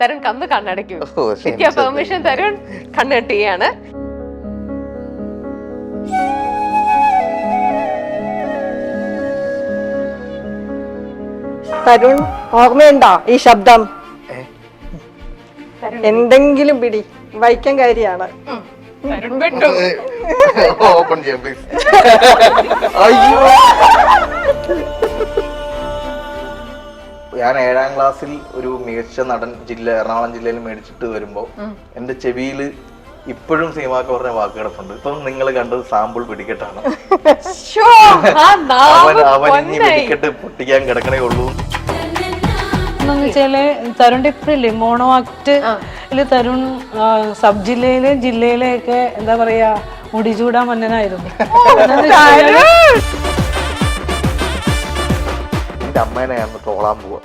തരുൺ കന്ന് കണ്ണടയ്ക്കൂ. കിട്ടിയ പെർമിഷൻ തരുൺ കണ്ണെട്ടിയാണ്. തരുൺ ഓർമ്മയുണ്ടോ ഈ ശബ്ദം? എന്തെങ്കിലും പിടി, വൈക്കം കാര്യമാണ്. ഓപ്പൺ ചെയ്യാം പ്ലീസ്. അയ്യോ, ഞാൻ 7ാം ക്ലാസ്സിൽ ഒരു മികച്ച നടൻ എറണാകുളം ജില്ലയിൽ മേടിച്ചിട്ട് വരുമ്പോ എന്റെ ചെവിയില് ഇപ്പോഴും സീമാക്ക് പറഞ്ഞ വാക്ക് കിടപ്പുണ്ട്. ഇപ്പം നിങ്ങൾ കണ്ടത് സാമ്പിൾ വെടിക്കെട്ടാണ്. അവൻ ഇനി വെടിക്കെട്ട് പൊട്ടിക്കാൻ കിടക്കണേ ഉള്ളൂ. തരുണിന്റെ ഇപ്പഴില്ലേ മോണോ ആക്ട് തരുൺ സബ് ജില്ലയിലെ ഒക്കെ എന്താ പറയാ മുടിചൂടാ മന്നനായിരുന്നു. എന്റെ അമ്മേനെ ഞാൻ ട്രോളാൻ പോവാ.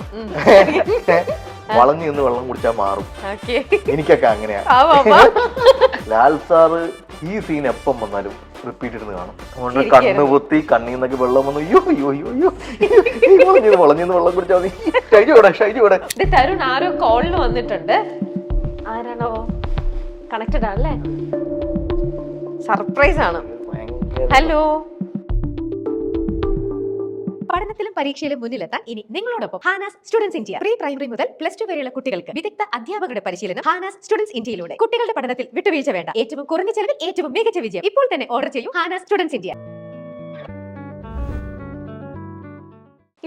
വളഞ്ഞു നിന്ന് വെള്ളം കുടിച്ചാൽ മാറും. എനിക്കൊക്കെ അങ്ങനെയാണ്. ലാൽ സാറ് ഈ സീൻ എപ്പം വന്നാലും റിപ്പീറ്റ് ഇടുന്ന് കാണും. അതുകൊണ്ട് കണ്ണ് പൊത്തി കണ്ണീന്നൊക്കെ വെള്ളം വന്നു. അയ്യോ അയ്യോ അയ്യോ അയ്യോ വളഞ്ഞു വെള്ളം കുടിച്ചാൽ മതി. ഷൈജൂടെ തരുൺ ആരോ കോളിൽ വന്നിട്ടുണ്ട്. ആരാണോ? കണക്റ്റഡ് ആണല്ലേ? സർപ്രൈസ് ആണ്. ഹലോ. പഠനത്തിലും പരീക്ഷയിലും മുന്നിലെത്താൻ ഇനി നിങ്ങളോടൊപ്പം Hana's students India. Pre primary മുതൽ +2 വരെയുള്ള കുട്ടികൾക്ക് വിദഗ്ധ അധ്യാപകരുടെ പരിശീലനം ഹാനാസ് സ്റ്റുഡൻസ് ഇന്ത്യയിലൂടെ. കുട്ടികളുടെ പഠനത്തിൽ വിട്ടുവീഴ്ച വേണ്ട. ഏറ്റവും കുറഞ്ഞ ചെലവിൽ ഏറ്റവും മികച്ച വിജയം. ഇപ്പോൾ തന്നെ ഓർഡർ ചെയ്യൂ ഹാനാസ് സ്റ്റുഡൻസ് ഇന്ത്യ.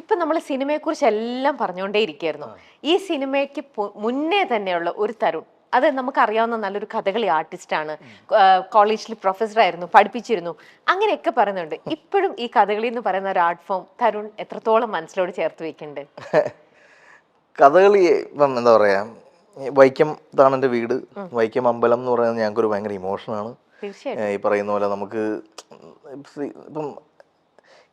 ഇപ്പൊ നമ്മൾ സിനിമയെ കുറിച്ച് എല്ലാം പറഞ്ഞുകൊണ്ടേ ഇരിക്കുകയായിരുന്നു. ഈ സിനിമയ്ക്ക് മുന്നേ തന്നെയുള്ള ഒരു തരുൺ, അത് നമുക്കറിയാവുന്ന നല്ലൊരു കഥകളി ആർട്ടിസ്റ്റാണ്, കോളേജിൽ പ്രൊഫസറായിരുന്നു, പഠിപ്പിച്ചിരുന്നു, അങ്ങനെയൊക്കെ പറയുന്നുണ്ട്. ഇപ്പോഴും ഈ കഥകളി എന്ന് പറയുന്ന ഒരു ആർട്ട് ഫോം തരുൺ എത്രത്തോളം മനസ്സിലോട് ചേർത്ത് വെക്കുന്നുണ്ട്? കഥകളി ഇപ്പം എന്താ പറയാ, വൈക്കം ഇതാണ് എൻ്റെ വീട്. വൈക്കം അമ്പലം എന്ന് പറയുന്നത് ഞങ്ങൾക്കൊരു ഭയങ്കര ഇമോഷനാണ്. ഈ പറയുന്ന പോലെ നമുക്ക് ഇപ്പം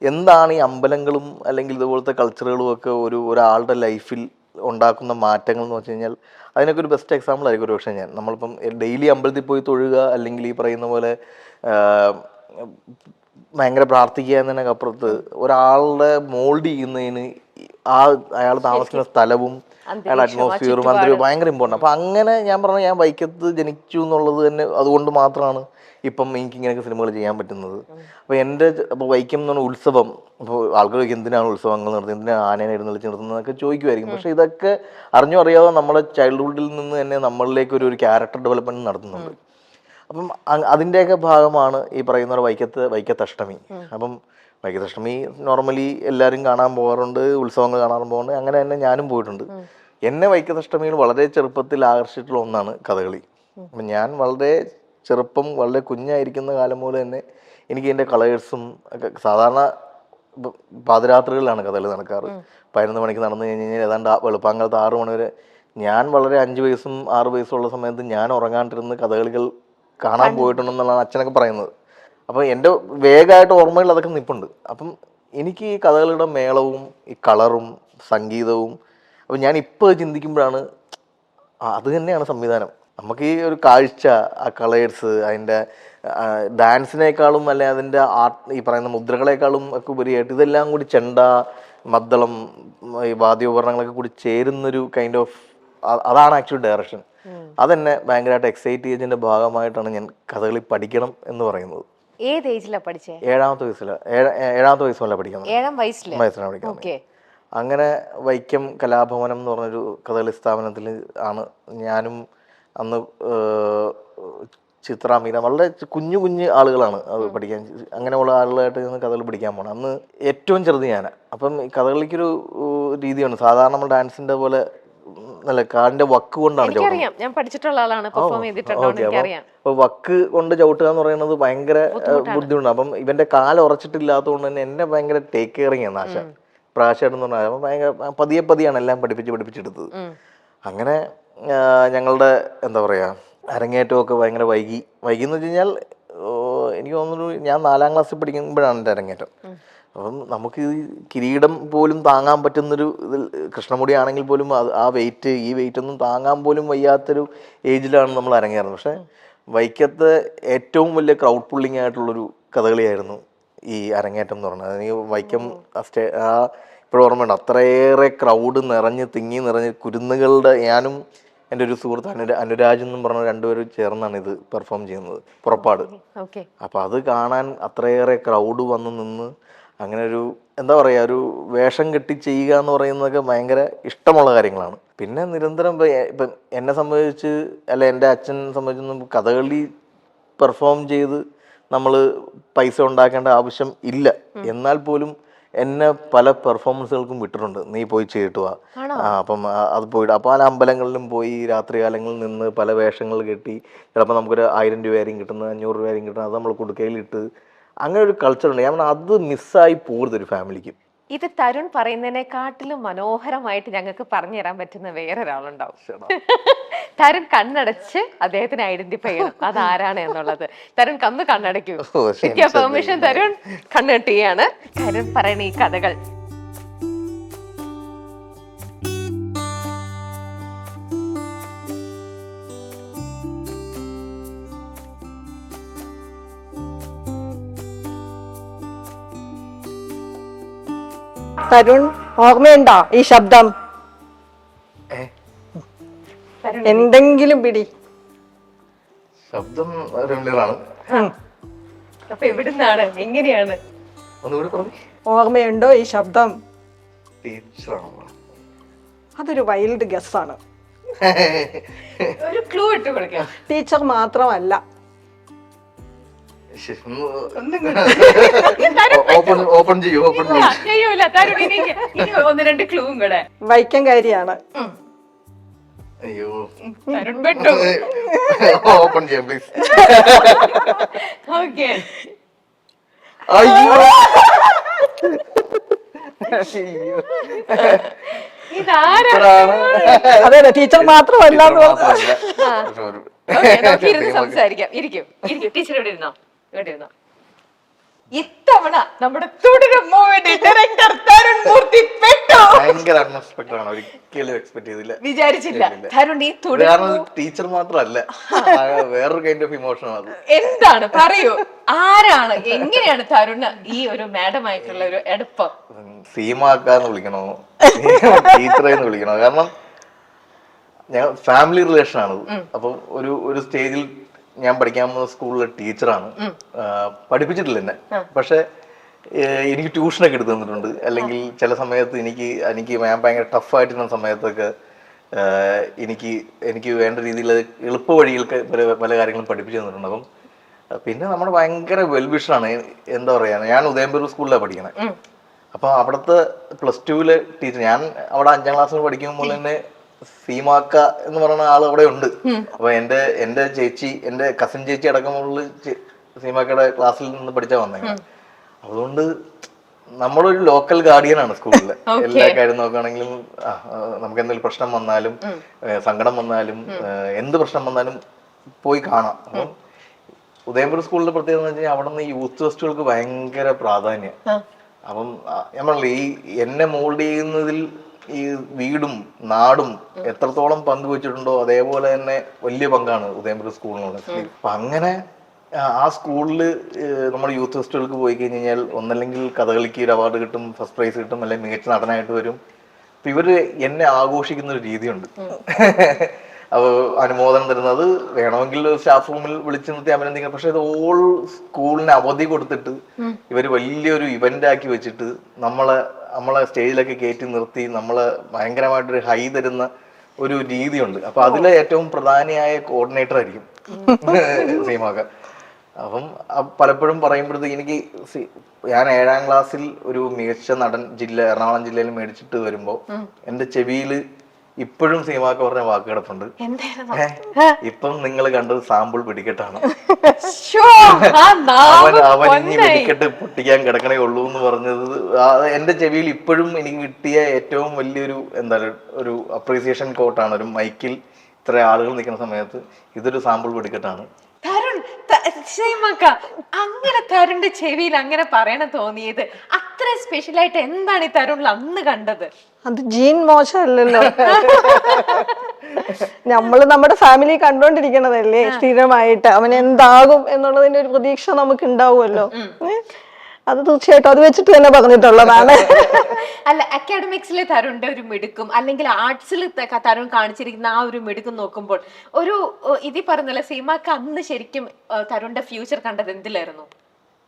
എന്താണ് ഈ അമ്പലങ്ങളും അല്ലെങ്കിൽ ഇതുപോലത്തെ കൾച്ചറുകളും ഒക്കെ ഒരാളുടെ ലൈഫിൽ ഉണ്ടാക്കുന്ന മാറ്റങ്ങൾ എന്ന് വെച്ച് കഴിഞ്ഞാൽ അതിനൊക്കെ ഒരു ബെസ്റ്റ് എക്സാമ്പിൾ ആയിരിക്കും. ഒരു പക്ഷേ നമ്മളിപ്പം ഡെയിലി അമ്പലത്തിൽ പോയി തൊഴുക അല്ലെങ്കിൽ ഈ പറയുന്ന പോലെ ഭയങ്കര പ്രാർത്ഥിക്കുക എന്നതിനൊക്കെ അപ്പുറത്ത് ഒരാളുടെ മോൾഡ് ചെയ്യുന്നതിന് അയാൾ താമസിക്കുന്ന സ്ഥലവും അയാളുടെ അറ്റ്മോസ്ഫിയറും അന്തരീക്ഷവും ഭയങ്കര ഇമ്പോർട്ടൻ്റ്. അപ്പം അങ്ങനെ ഞാൻ ഞാൻ വൈക്കത്ത് ജനിച്ചു എന്നുള്ളത് തന്നെ അതുകൊണ്ട് മാത്രമാണ് ഇപ്പം എനിക്ക് ഇങ്ങനെയൊക്കെ സിനിമകൾ ചെയ്യാൻ പറ്റുന്നത്. അപ്പോൾ വൈക്കം എന്ന് പറഞ്ഞ ഉത്സവം, ഇപ്പോൾ ആൾക്കാർ ചോദിക്കും എന്തിനാണ് ഉത്സവങ്ങൾ നടത്തുന്നത്, എന്തിനാണ് ആനയെ എഴുന്നള്ളിച്ച് നിർത്തുന്നതൊക്കെ ചോദിക്കുമായിരിക്കും. പക്ഷേ ഇതൊക്കെ അറിഞ്ഞോ അറിയാതെ നമ്മളെ ചൈൽഡ്ഹുഡിൽ നിന്ന് തന്നെ നമ്മളിലേക്ക് ഒരു ക്യാരക്ടർ ഡെവലപ്മെന്റ് നടത്തുന്നുണ്ട്. അപ്പം അതിൻ്റെയൊക്കെ ഭാഗമാണ് ഈ പറയുന്ന വൈക്കത്തഷ്ടമി. അപ്പം വൈക്കത്തഷ്ടമി നോർമലി എല്ലാവരും കാണാൻ പോകാറുണ്ട്, ഉത്സവങ്ങൾ കാണാൻ പോകുന്നുണ്ട്. അങ്ങനെ തന്നെ ഞാനും പോയിട്ടുണ്ട്. എന്നെ വൈക്കത്തഷ്ടമിയിൽ വളരെ ചെറുപ്പത്തിൽ ആകർഷിച്ചിട്ടുള്ള ഒന്നാണ് കഥകളി. അപ്പം ഞാൻ വളരെ കുഞ്ഞായിരിക്കുന്ന കാലം പോലെ തന്നെ എനിക്ക് എൻ്റെ കളേഴ്സും ഒക്കെ സാധാരണ പാതിരാത്രികളിലാണ് കഥകളി നടക്കാറ്. 11 മണിക്ക് നടന്നു കഴിഞ്ഞ് കഴിഞ്ഞാൽ ഏതാണ്ട് വെളുപ്പാങ്കാലത്ത് 6 മണി വരെ ഞാൻ വളരെ 5 വയസ്സും 6 വയസ്സും ഉള്ള സമയത്ത് ഞാൻ ഉറങ്ങാണ്ടിരുന്ന് കഥകളികൾ കാണാൻ പോയിട്ടുണ്ടെന്നുള്ളതാണ് അച്ഛനൊക്കെ പറയുന്നത്. അപ്പോൾ എൻ്റെ വേഗമായിട്ട് ഓർമ്മയിൽ അതൊക്കെ നിൽപ്പുണ്ട്. അപ്പം എനിക്ക് ഈ കഥകളിയുടെ മേളവും ഈ കളറും സംഗീതവും അപ്പം ഞാൻ ഇപ്പോൾ ചിന്തിക്കുമ്പോഴാണ് അത് തന്നെയാണ് സംവിധാനം. നമുക്ക് ഈ ഒരു കാഴ്ച, ആ കളേഴ്സ്, അതിൻ്റെ ഡാൻസിനേക്കാളും അല്ലെ അതിൻ്റെ ഈ പറയുന്ന മുദ്രകളെക്കാളും ഒക്കെ ഉപരിയായിട്ട് ഇതെല്ലാം കൂടി ചെണ്ട, മദ്ദളം, ഈ വാദ്യോപകരണങ്ങളൊക്കെ കൂടി ചേരുന്നൊരു കൈൻഡ് ഓഫ് അതാണ് ആക്ച്വലി ഡയറക്ഷൻ. അതെന്നെ ഭയങ്കരമായിട്ട് എക്സൈറ്റ് ചെയ്തതിൻ്റെ ഭാഗമായിട്ടാണ് ഞാൻ കഥകളി പഠിക്കണം എന്ന് പറയുന്നത്. ഏത് ഏജിലാണ് പഠിച്ചത്? 7ാമത്തെ വയസ്സിലല്ല പഠിക്കുന്നത്. 7ാം വയസ്സിലാണ് പഠിക്കുന്നത്. അങ്ങനെ വൈക്കം കലാഭവനം എന്ന് പറഞ്ഞൊരു കഥകളി സ്ഥാപനത്തിൽ ആണ് ഞാനും അന്ന് ചിത്ര, മീര വളരെ കുഞ്ഞു ആളുകളാണ് അത് പഠിക്കാൻ. അങ്ങനെയുള്ള ആളുകളായിട്ട് കഥകളി പഠിക്കാൻ പോകണം. അന്ന് ഏറ്റവും ചെറുത് ഞാൻ. അപ്പം ഈ കഥകളിക്കൊരു രീതിയാണ് സാധാരണ നമ്മൾ ഡാൻസിന്റെ പോലെ നല്ല കാലിന്റെ വക്ക് കൊണ്ടാണ് ഞാൻ പഠിച്ചിട്ടുള്ള ആളാണ്, പെർഫോം ചെയ്തിട്ടുണ്ടോ എനിക്കറിയാം. അപ്പൊ വക്ക് കൊണ്ട് ചവിട്ടുക എന്ന് പറയുന്നത് ഭയങ്കര ബുദ്ധിമുട്ടാണ്. അപ്പം ഇവന്റെ കാൽ ഉറച്ചിട്ടില്ലാത്തതുകൊണ്ട് തന്നെ എന്നെ ഭയങ്കര ടേക്ക് കെയറിങ് ആണ് പ്രാശേട്ടൻ എന്ന് പറഞ്ഞാൽ. അപ്പം ഭയങ്കര പതിയെയാണ് എല്ലാം പഠിപ്പിച്ചെടുത്തത്. അങ്ങനെ ഞങ്ങളുടെ എന്താ പറയുക അരങ്ങേറ്റമൊക്കെ ഭയങ്കര വൈകിയെന്ന് വെച്ച് കഴിഞ്ഞാൽ എനിക്ക് തോന്നുന്നു ഞാൻ 4ാം ക്ലാസ്സിൽ പഠിക്കുമ്പോഴാണ് എൻ്റെ അരങ്ങേറ്റം. അപ്പം നമുക്ക് ഈ കിരീടം പോലും താങ്ങാൻ പറ്റുന്നൊരു ഇതിൽ കൃഷ്ണമുടി ആണെങ്കിൽ പോലും ഈ വെയിറ്റ് ഒന്നും താങ്ങാൻ പോലും വയ്യാത്തൊരു ഏജിലാണ് നമ്മൾ അരങ്ങേറുന്നത്. പക്ഷേ വൈക്കത്തെ ഏറ്റവും വലിയ ക്രൗഡ് പുള്ളിങ് ആയിട്ടുള്ളൊരു കഥകളിയായിരുന്നു ഈ അരങ്ങേറ്റം എന്ന് പറഞ്ഞത്. എനിക്ക് വൈക്കം ഇപ്പോഴും ഓർമ്മയുണ്ട്. അത്രയേറെ ക്രൗഡ് തിങ്ങി നിറഞ്ഞ് കുരുന്നുകളുടെ ഞാനും എൻ്റെ ഒരു സുഹൃത്ത് അനുരാജ് എന്നും പറഞ്ഞ രണ്ടുപേരും ചേർന്നാണ് ഇത് പെർഫോം ചെയ്യുന്നത്, പുറപ്പാട്. ഓക്കെ. അപ്പോൾ അത് കാണാൻ അത്രയേറെ ക്രൗഡ് വന്ന് നിന്ന് അങ്ങനെ ഒരു എന്താ പറയുക, ഒരു വേഷം കെട്ടി ചെയ്യുക എന്ന് പറയുന്നതൊക്കെ ഭയങ്കര ഇഷ്ടമുള്ള കാര്യങ്ങളാണ്. പിന്നെ നിരന്തരം ഇപ്പം എന്നെ സംബന്ധിച്ച് അല്ല എൻ്റെ അച്ഛനെ സംബന്ധിച്ചൊന്നും കഥകളി പെർഫോം ചെയ്ത് നമ്മൾ പൈസ ഉണ്ടാക്കേണ്ട ആവശ്യം ഇല്ല. എന്നാൽ പോലും എന്നെ പല പെർഫോമൻസുകൾക്കും വിട്ടിട്ടുണ്ട്, നീ പോയി ചെയ്തിട്ട് വാ. അപ്പം അത് പോയിട്ട് അപ്പോൾ പല അമ്പലങ്ങളിലും പോയി രാത്രി കാലങ്ങളിൽ നിന്ന് പല വേഷങ്ങൾ കെട്ടി ചിലപ്പോൾ നമുക്കൊരു 1000 രൂപയായിരിക്കും കിട്ടുന്നത്, 500 രൂപയായിരിക്കും കിട്ടുന്നത്. അത് നമ്മൾ കുടുക്കയിലിട്ട് അങ്ങനെ ഒരു കൾച്ചറുണ്ട്. ഞാൻ പറഞ്ഞാൽ അത് മിസ്സായി പോകരുതൊരു ഫാമിലിക്ക്. ഇത് തരുൺ പറയുന്നതിനെക്കാട്ടിലും മനോഹരമായിട്ട് ഞങ്ങൾക്ക് പറഞ്ഞു തരാൻ പറ്റുന്ന വേറൊരാളുണ്ടാവും. തരുൺ കണ്ണടച്ച് അദ്ദേഹത്തിന് ഐഡന്റിഫൈ ചെയ്യണം അതാരാണ് എന്നുള്ളത്. തരുൺ കണ്ണടയ്ക്കൂ. പെർമിഷൻ തരുൺ കണ്ണെട്ടിയാണ്. തരുൺ പറയണ ഈ കഥകൾ. തരുൺ, ഓർമ്മയുണ്ടോ ഈ ശബ്ദം? എന്തെങ്കിലും പിടി. ശബ്ദം ഫെമിലിയറാണ്. അപ്പൊ എവിടുന്നാണ്, എങ്ങനെയാണ്? ഒന്നുകൂടി പറഞ്ഞു. ഓർമ്മയുണ്ടോ ഈ ശബ്ദം? ടീച്ചറാണോ? അതൊരു വൈൽഡ് ഗസ് ആണ്. ഒരു ക്ലൂ ഇട്ട് കൊടുക്കാം. ടീച്ചർ മാത്രമല്ല. ഓപ്പൺ ചെയ്യൂ. ചെയ്യൂല തരുൺ. ഇനി 1-2 ക്ലൂവും കൂടെ. വൈക്കംകാരിയാണ്. അയ്യോ, തരുൺ പെട്ടു. ഓപ്പൺ ചെയ്യാം പ്ലീസ്. ഓക്കെ. അയ്യോ, അതെ, ടീച്ചർ മാത്രമല്ല. സംസാരിക്കാം. ഇരിക്കും. ടീച്ചർ ഇവിടെ ഇരുന്നോ. ഇത്തവണ നമ്മുടെ തുടരും മൂവിയുടെ ഡയറക്ടർ തരുൺ മൂർത്തി പെട്ടു. ഭയങ്കര അൺഎക്സ്പെക്ടഡ് ആണ്. ഒരിക്കലും എക്സ്പെക്ട് ചെയ്തില്ല, വിചാരിച്ചില്ല. തരുൺ ഈ കാരണം ടീച്ചർ മാത്രമല്ല, വേറൊരു കൈൻഡ് ഓഫ് ഇമോഷൻ ആണ്. എന്താണ് പറയൂ, ആരാണ്, എങ്ങനെയാണ് തരുണ് ഈ ഒരു മാഡമായിട്ടുള്ള ഒരു അടുപ്പം? സീമാക്കാന്ന് വിളിക്കണോ, ടീച്ചറെന്ന് വിളിക്കണോ? കാരണം ഞാൻ ഫാമിലി റിലേഷൻ ആണ്. അപ്പൊ ഒരു സ്റ്റേജിൽ ഞാൻ പഠിക്കാൻ പോകുന്ന സ്കൂളിലെ ടീച്ചറാണ്. പഠിപ്പിച്ചിട്ടില്ല എന്നെ, പക്ഷെ എനിക്ക് ട്യൂഷനൊക്കെ എടുത്തു തന്നിട്ടുണ്ട്. അല്ലെങ്കിൽ ചില സമയത്ത് എനിക്ക് ഞാൻ ഭയങ്കര ടഫായിട്ടിരുന്ന സമയത്തൊക്കെ എനിക്ക് വേണ്ട രീതിയിൽ എളുപ്പ വഴികൾക്ക് പല കാര്യങ്ങളും പഠിപ്പിച്ചു തന്നിട്ടുണ്ട്. അപ്പം പിന്നെ നമ്മുടെ ഭയങ്കര വെൽവിഷറാണ്. എന്താ പറയാ, ഞാൻ ഉദയംപേരൂർ സ്കൂളിലാണ് പഠിക്കണേ. അപ്പൊ അവിടുത്തെ +2 ടീച്ചർ, ഞാൻ അവിടെ 5ാം ക്ലാസ്സിൽ പഠിക്കുമ്പോൾ തന്നെ സീമാക്ക എന്ന് പറയുന്ന ആൾ അവിടെ ഉണ്ട്. അപ്പൊ എന്റെ ചേച്ചി, എന്റെ കസിൻ ചേച്ചി അടക്കമുള്ള സീമാക്കയുടെ ക്ലാസ്സിൽ നിന്ന് പഠിച്ചാ വന്നേ. അതുകൊണ്ട് നമ്മളൊരു ലോക്കൽ ഗാർഡിയൻ ആണ് സ്കൂളിൽ. എല്ലാ കാര്യം നോക്കുകയാണെങ്കിലും നമുക്ക് എന്തെങ്കിലും പ്രശ്നം വന്നാലും സങ്കടം വന്നാലും എന്ത് പ്രശ്നം വന്നാലും പോയി കാണാം. അപ്പം ഉദയംപുരം സ്കൂളിന്റെ പ്രത്യേകത എന്ന് വെച്ച് കഴിഞ്ഞാൽ അവിടെ നിന്ന് യൂത്ത് ഫെസ്റ്റുകൾക്ക് ഭയങ്കര പ്രാധാന്യം. അപ്പം ഞാൻ പറഞ്ഞില്ലേ, ഈ എന്നെ മോൾഡ് ചെയ്യുന്നതിൽ ഈ വീടും നാടും എത്രത്തോളം പങ്കുവെച്ചിട്ടുണ്ടോ അതേപോലെ തന്നെ വലിയ പങ്കാണ് ഉദയംപുരം സ്കൂളിനുള്ള. അപ്പൊ അങ്ങനെ ആ സ്കൂളില് നമ്മൾ യൂത്ത് ഫെസ്റ്റുകൾക്ക് പോയി കഴിഞ്ഞ് കഴിഞ്ഞാൽ ഒന്നല്ലെങ്കിൽ കഥകളിക്ക് ഒരു അവാർഡ് കിട്ടും, ഫസ്റ്റ് പ്രൈസ് കിട്ടും, അല്ലെങ്കിൽ മികച്ച നടനായിട്ട് വരും. അപ്പൊ ഇവര് എന്നെ ആഘോഷിക്കുന്ന ഒരു രീതിയുണ്ട്. അപ്പോൾ അനുമോദനം തരുന്നത് വേണമെങ്കിൽ സ്റ്റാഫ് റൂമിൽ വിളിച്ചു നിർത്തി അഭിനന്ദിക്കണം. പക്ഷെ ഇത് ഓൾ സ്കൂളിന് അവധി കൊടുത്തിട്ട് ഇവര് വലിയൊരു ഇവന്റ് ആക്കി വെച്ചിട്ട് നമ്മളെ സ്റ്റേജിലൊക്കെ കയറ്റി നിർത്തി നമ്മളെ ഭയങ്കരമായിട്ടൊരു ഹൈ തരുന്ന ഒരു രീതിയുണ്ട്. അപ്പൊ അതിലെ ഏറ്റവും പ്രധാനിയായ കോർഡിനേറ്റർ ആയിരിക്കും സീമാക്ക. അപ്പം പലപ്പോഴും പറയുമ്പോഴത്തേക്ക് എനിക്ക് ഞാൻ 7ാം ക്ലാസ്സിൽ ഒരു മികച്ച നടൻ എറണാകുളം ജില്ലയിൽ മേടിച്ചിട്ട് വരുമ്പോ എന്റെ ചെവിയില് ഇപ്പോഴും സീമാക്ക പറഞ്ഞ വാക്ക് കിടപ്പുണ്ട്. ഇപ്പം നിങ്ങൾ കണ്ടത് സാമ്പിൾ വെടിക്കെട്ടാണ്, അവൻ ഇനി വെടിക്കെട്ട് പൊട്ടിക്കാൻ കിടക്കണേ ഉള്ളൂ എന്ന് പറഞ്ഞത് എന്റെ ചെവിയിൽ ഇപ്പോഴും എനിക്ക് കിട്ടിയ ഏറ്റവും വലിയൊരു ഒരു അപ്രീസിയേഷൻ കോട്ടാണ്. ഒരു മൈക്കിൽ ഇത്ര ആളുകൾ നിൽക്കുന്ന സമയത്ത് ഇതൊരു സാമ്പിൾ വെടിക്കെട്ടാണ്. അങ്ങനെ തരുണിന്റെ ചെവിയിൽ അങ്ങനെ പറയണ തോന്നിയത് അത്ര സ്പെഷ്യലായിട്ട് എന്താണ് ഈ തരുണിൽ അന്ന് കണ്ടത്? അത് ജീൻ മോശമല്ലല്ലോ. നമ്മള് നമ്മുടെ ഫാമിലി കണ്ടോണ്ടിരിക്കണതല്ലേ സ്ഥിരമായിട്ട്. അവൻ എന്താകും എന്നുള്ളതിന്റെ ഒരു പ്രതീക്ഷ നമുക്ക് ഉണ്ടാവുമല്ലോ. അത് തീർച്ചയായിട്ടും അത് വെച്ചിട്ട് തന്നെ പറഞ്ഞിട്ടുള്ളതാണ്. അല്ല അക്കാഡമിക്സിലെ തരുണിന്റെ ഒരു മിടുക്കും അല്ലെങ്കിൽ ആർട്സിൽ തരുൺ കാണിച്ചിരിക്കുന്ന ആ ഒരു മിടുക്കും നോക്കുമ്പോൾ ഒരു ഇതിൽ പറഞ്ഞല്ലേ സീമാക്ക് അന്ന് ശരിക്കും തരുണിന്റെ ഫ്യൂച്ചർ കണ്ടത് എന്തിലായിരുന്നു?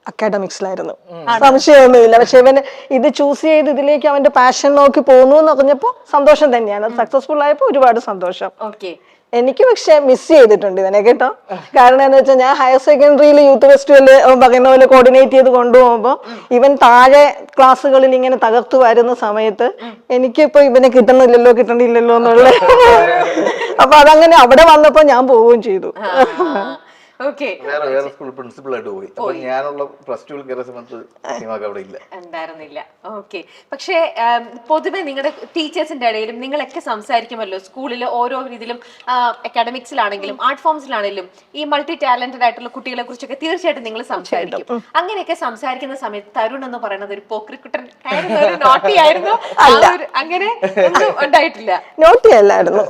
അക്കാഡമിക്സിലായിരുന്നു, സംശയമൊന്നുമില്ല. പക്ഷെ ഇവന് ഇത് ചൂസ് ചെയ്ത് ഇതിലേക്ക് അവന്റെ പാഷൻ നോക്കി പോകുന്നു എന്ന് പറഞ്ഞപ്പോ സന്തോഷം തന്നെയാണ്. സക്സസ്ഫുൾ ആയപ്പോ ഒരുപാട് സന്തോഷം. ഓക്കെ. എനിക്ക് പക്ഷെ മിസ് ചെയ്തിട്ടുണ്ട് ഇവനെ കേട്ടോ. കാരണം എന്താ വെച്ചാൽ ഞാൻ ഹയർ സെക്കൻഡറിയിൽ യൂത്ത് ഫെസ്റ്റിവല് പറയുന്ന പോലെ കോർഡിനേറ്റ് ചെയ്ത് കൊണ്ടുപോകുമ്പോ ഇവൻ താഴെ ക്ലാസ്സുകളിൽ ഇങ്ങനെ തകർത്തു വരുന്ന സമയത്ത് എനിക്കിപ്പോ ഇവനെ കിട്ടണില്ലല്ലോ എന്നുള്ള അപ്പൊ അതങ്ങനെ അവിടെ വന്നപ്പോ ഞാൻ പോവുകയും ചെയ്തു. വേറെ സ്കൂൾ പ്രിൻസിപ്പൾ ആയിട്ട് പോയി. അപ്പൊ ഞാനുള്ള +2 കയറിയ സമയത്ത് സീമാക്ക് അവിടെ ഉണ്ടായിരുന്നില്ല. ഓക്കെ. പക്ഷേ പൊതുവെ നിങ്ങളുടെ ടീച്ചേഴ്സിന്റെ ഇടയിലും നിങ്ങളൊക്കെ സംസാരിക്കുമല്ലോ സ്കൂളിൽ ഓരോ രീതിയിലും, അക്കാഡമിക്സിലാണെങ്കിലും ആർട്ട് ഫോംസിലാണെങ്കിലും ഈ മൾട്ടി ടാലന്റഡ് ആയിട്ടുള്ള കുട്ടികളെ കുറിച്ചൊക്കെ തീർച്ചയായിട്ടും നിങ്ങൾ സംസാരിക്കും. അങ്ങനെയൊക്കെ സംസാരിക്കുന്ന സമയത്ത് തരുൺ എന്ന് പറയുന്നത് ഒരു പോക്രിക്കുട്ടൻ ആയിരുന്നു, ഒരു നോട്ടി ആയിരുന്നു, അങ്ങനെ ഒന്നും ഉണ്ടായിട്ടില്ല? നോട്ടി അല്ലായിരുന്നു.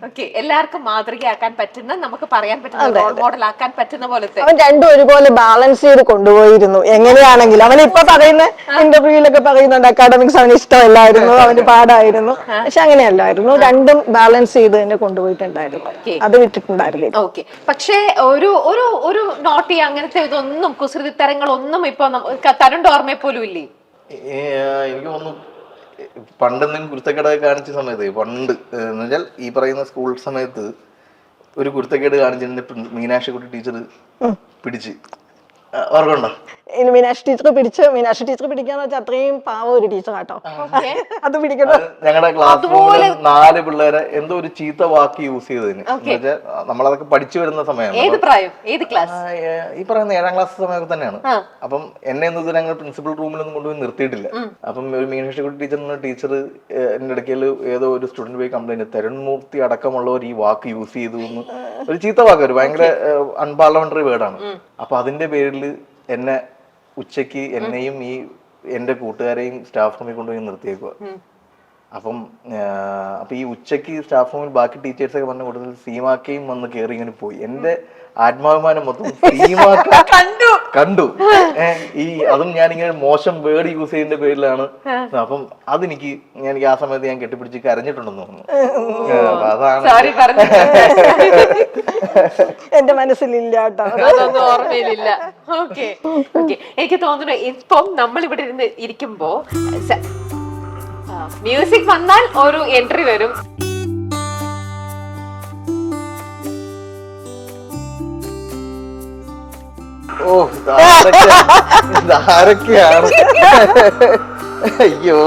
ഓക്കെ. എല്ലാവർക്കും മാതൃകയാക്കാൻ പറ്റുന്ന, നമുക്ക് പറയാൻ പറ്റുന്ന, റോൾ മോഡൽ ആക്കാൻ പറ്റുന്ന പോലത്തെ. അവൻ രണ്ടും ഒരുപോലെ ബാലൻസ് ചെയ്ത് കൊണ്ടുപോയിരുന്നു എങ്ങനെയാണെങ്കിലും. അവൻ ഇപ്പൊ പറയുന്ന ഇന്റർവ്യൂലൊക്കെ പറയുന്നുണ്ട് അക്കാഡമിക്സ് അവന് ഇഷ്ടമല്ലായിരുന്നു, അവന് പാടായിരുന്നു. പക്ഷെ അങ്ങനെയല്ലായിരുന്നു, രണ്ടും ബാലൻസ് ചെയ്ത് തന്നെ കൊണ്ടുപോയിട്ടുണ്ടായിരുന്നു. അത് വിട്ടിട്ടുണ്ടായിരുന്നില്ല. ഓക്കെ. പക്ഷേ ഒരു ഒരു ഒരു നോട്ടി അങ്ങനത്തെ ഇതൊന്നും കുസൃതിത്തരങ്ങളൊന്നും ഇപ്പൊ തരുണിന്റെ ഓർമ്മയെ പോലും ഇല്ലേ? എനിക്ക് തോന്നുന്നു പണ്ടെന്തെങ്കിലും കുരുത്തക്കേടൊക്കെ കാണിച്ച സമയത്ത്, പണ്ട് എന്ന് വെച്ചാൽ ഈ പറയുന്ന സ്കൂൾ സമയത്ത് ഒരു കുരുത്തക്കേട് കാണിച്ചതിന്റെ മീനാക്ഷിക്കുട്ടി ടീച്ചർ പിടിച്ച് ഓർമ്മയുണ്ടോ? മീനാക്ഷി ടീച്ചർ പിടിക്കാന്ന് വെച്ചാൽ അത്രയും പാവ ഒരു ടീച്ചർ കേട്ടോ. അത് പിടിക്കണം. ഞങ്ങളുടെ ക്ലാസ്സിൽ 4 പിള്ളേരെ എന്തോ ഒരു ചീത്ത വാക്ക് യൂസ് ചെയ്തതിന്, എന്നുവെച്ചാൽ നമ്മളതൊക്കെ പഠിച്ചു വരുന്ന സമയമാണ്. ഈ പറയുന്ന 7ാം ക്ലാസ് സമയമൊക്കെ തന്നെയാണ്. അപ്പം എന്നെ ഒന്നും ഇത് ഞങ്ങൾ പ്രിൻസിപ്പൽ റൂമിലൊന്നും കൊണ്ടുപോയി നിർത്തിയിട്ടില്ല. അപ്പം ഒരു മീനാക്ഷി ടീച്ചർ എന്റെ ഇടയ്ക്കൽ ഏതോ ഒരു സ്റ്റുഡന്റ് പോയി കംപ്ലൈന്റ്, തരുൺമൂർത്തി അടക്കമുള്ളവർ ഈ വാക്ക് യൂസ് ചെയ്തു എന്ന്, ഒരു ചീത്ത വാക്ക്, ഒരു ഭയങ്കര അൺപാർലമെന്ററി വേർഡാണ്. അപ്പൊ അതിന്റെ പേരിൽ എന്നെ ഉച്ചയ്ക്ക് എന്നെയും ഈ എന്റെ കൂട്ടുകാരെയും സ്റ്റാഫ് റൂമിൽ കൊണ്ടുപോയി നിർത്തിയേക്കുക. അപ്പം ഈ ഉച്ചയ്ക്ക് സ്റ്റാഫ് റൂമിൽ ബാക്കി ടീച്ചേഴ്സൊക്കെ പറഞ്ഞ കൂടുതൽ സീമാക്കയും വന്ന് കയറി ഇങ്ങനെ പോയി. എന്റെ ആത്മാഭിമാനം മൊത്തം സീമാക്ക കണ്ടു. അതും ഞാനിങ്ങനെ മോശം വേർഡ് യൂസ് ചെയ്യുന്ന പേരിലാണ്. അപ്പം അതെനിക്ക് ആ സമയത്ത് ഞാൻ കെട്ടിപ്പിടിച്ച് കരഞ്ഞിട്ടുണ്ടെന്ന് തോന്നുന്നു. അതാണ് എന്റെ മനസ്സിലില്ല കേട്ടോ, അതൊന്നും ഓർമ്മയിലില്ല. ഓക്കെ. എനിക്ക് തോന്നുന്നു ഇപ്പം നമ്മൾ ഇവിടെ ഇരുന്ന് ഇരിക്കുമ്പോ മ്യൂസിക് വന്നാൽ ഒരു എൻട്രി വരും. ഓ, ഇതാരൊക്കെയാണ്? അയ്യോ,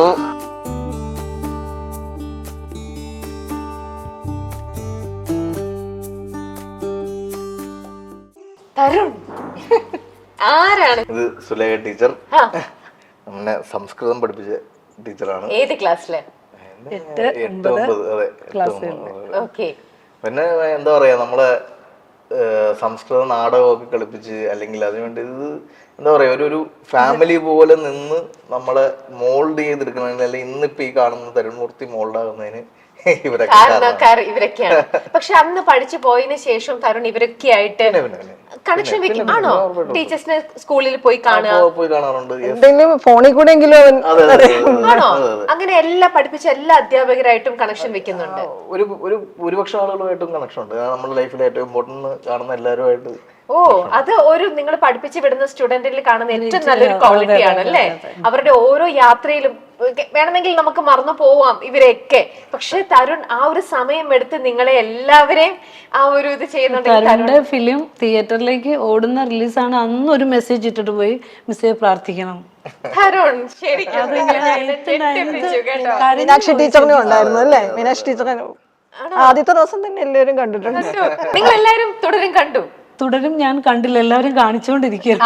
തരുൺ ആരാണ്? ഇത് സുലേഖ ടീച്ചർ, നമ്മളെ സംസ്കൃതം പഠിപ്പിച്ച ടീച്ചറാണ്. ഏത് ക്ലാസ്സിലെ? 8, 9. അതെ. പിന്നെ എന്താ പറയാ, നമ്മളെ സംസ്കൃത നാടകമൊക്കെ കളിപ്പിച്ച്, അല്ലെങ്കിൽ അതിനുവേണ്ടി ഇത് എന്താ പറയാ, ഒരു ഫാമിലി പോലെ നിന്ന് നമ്മളെ മോൾഡ് ചെയ്തെടുക്കണമെങ്കിൽ, അല്ലെങ്കിൽ ഇന്നിപ്പോ ഈ കാണുന്ന തരുൺമൂർത്തി മോൾഡ് ആകുന്നതിന് ഇവരൊക്കെയാണ്. പക്ഷെ അന്ന് പഠിച്ചു പോയതിനു ശേഷം തരുൺ ഇവരൊക്കെ ആയിട്ട് കണക്ഷൻ വെക്കും. ആണോ? ടീച്ചേഴ്സിനെ സ്കൂളിൽ പോയി കാണാറുണ്ട്, ഫോണിൽ കൂടെ എങ്കിലും. ആണോ? അങ്ങനെ എല്ലാ പഠിപ്പിച്ച എല്ലാ അധ്യാപകരായിട്ടും കണക്ഷൻ വെക്കുന്നുണ്ട്. ഭൂരിപക്ഷം ആളുകളുമായിട്ടും കണക്ഷൻ ഉണ്ട്. നമ്മുടെ ലൈഫിൽ ഏറ്റവും ഇമ്പോർട്ടന്റ് കാണുന്ന എല്ലാവരുമായിട്ട്. ഓ, അത് ഒരു നിങ്ങൾ പഠിപ്പിച്ചു വിടുന്ന സ്റ്റുഡന്റിൽ കാണുന്ന ഏറ്റവും നല്ലൊരു ക്വാളിറ്റി ആണ് അല്ലേ? അവരുടെ ഓരോ യാത്രയിലും വേണമെങ്കിൽ നമുക്ക് മറന്നു പോവാം ഇവരെയൊക്കെ, പക്ഷെ തരുൺ ആ ഒരു സമയം എടുത്ത് നിങ്ങളെ എല്ലാവരെയും ആ ഒരു ഇത് ചെയ്യുന്നുണ്ട്. തരുണിന്റെ ഫിലിം തിയേറ്ററിലേക്ക് ഓടുന്ന റിലീസാണ്, അന്ന് ഒരു മെസ്സേജ് ഇട്ടിട്ട് പോയി മിസ്സേ പ്രാർത്ഥിക്കണം. തരുൺ ശരിക്കും മീനാക്ഷി ടീച്ചറിനും ഉണ്ടായിരുന്നു അല്ലേ? മീനാക്ഷി ടീച്ചറിന് ആദ്യത്തെ ദിവസം തന്നെ എല്ലാവരും കണ്ടിട്ടുണ്ട്. നിങ്ങൾ എല്ലാവരും തുടരും ഞാൻ കണ്ടില്ല, എല്ലാവരും കാണിച്ചുകൊണ്ടിരിക്കുകയാണ്.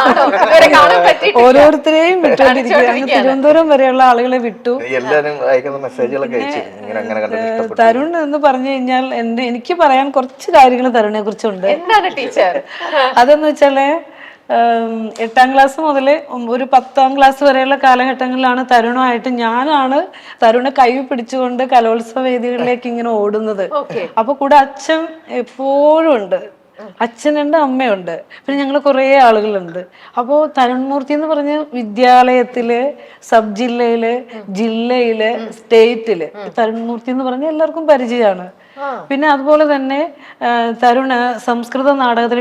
ഓരോരുത്തരെയും വിട്ടുകൊണ്ടിരിക്കുകയാണ്. തിരുവനന്തപുരം വരെയുള്ള ആളുകളെ വിട്ടു. തരുൺ എന്ന് പറഞ്ഞു കഴിഞ്ഞാൽ എനിക്ക് പറയാൻ കുറച്ച് കാര്യങ്ങൾ തരുണിനെ കുറിച്ചുണ്ട്. അതെന്ന് വെച്ചാല് 8ാം ക്ലാസ് മുതൽ ഒരു 10ാം ക്ലാസ് വരെയുള്ള കാലഘട്ടങ്ങളിലാണ് തരുണമായിട്ട് ഞാനാണ് തരുണെ കൈ പിടിച്ചുകൊണ്ട് കലോത്സവ വേദികളിലേക്ക് ഇങ്ങനെ ഓടുന്നത്. അപ്പൊ കൂടെ അച്ഛൻ എപ്പോഴും ഉണ്ട്. അച്ഛനുണ്ട്, അമ്മയുണ്ട്, പിന്നെ ഞങ്ങൾ കുറേ ആളുകളുണ്ട്. അപ്പോൾ തരുൺമൂർത്തി എന്ന് പറഞ്ഞ വിദ്യാലയത്തില്, സബ് ജില്ലയില്, ജില്ലയില്, സ്റ്റേറ്റില് തരുൺമൂർത്തി എന്ന് പറഞ്ഞ എല്ലാവർക്കും പരിചയമാണ്. പിന്നെ അതുപോലെ തന്നെ തരുണ് സംസ്കൃത നാടകത്തിൽ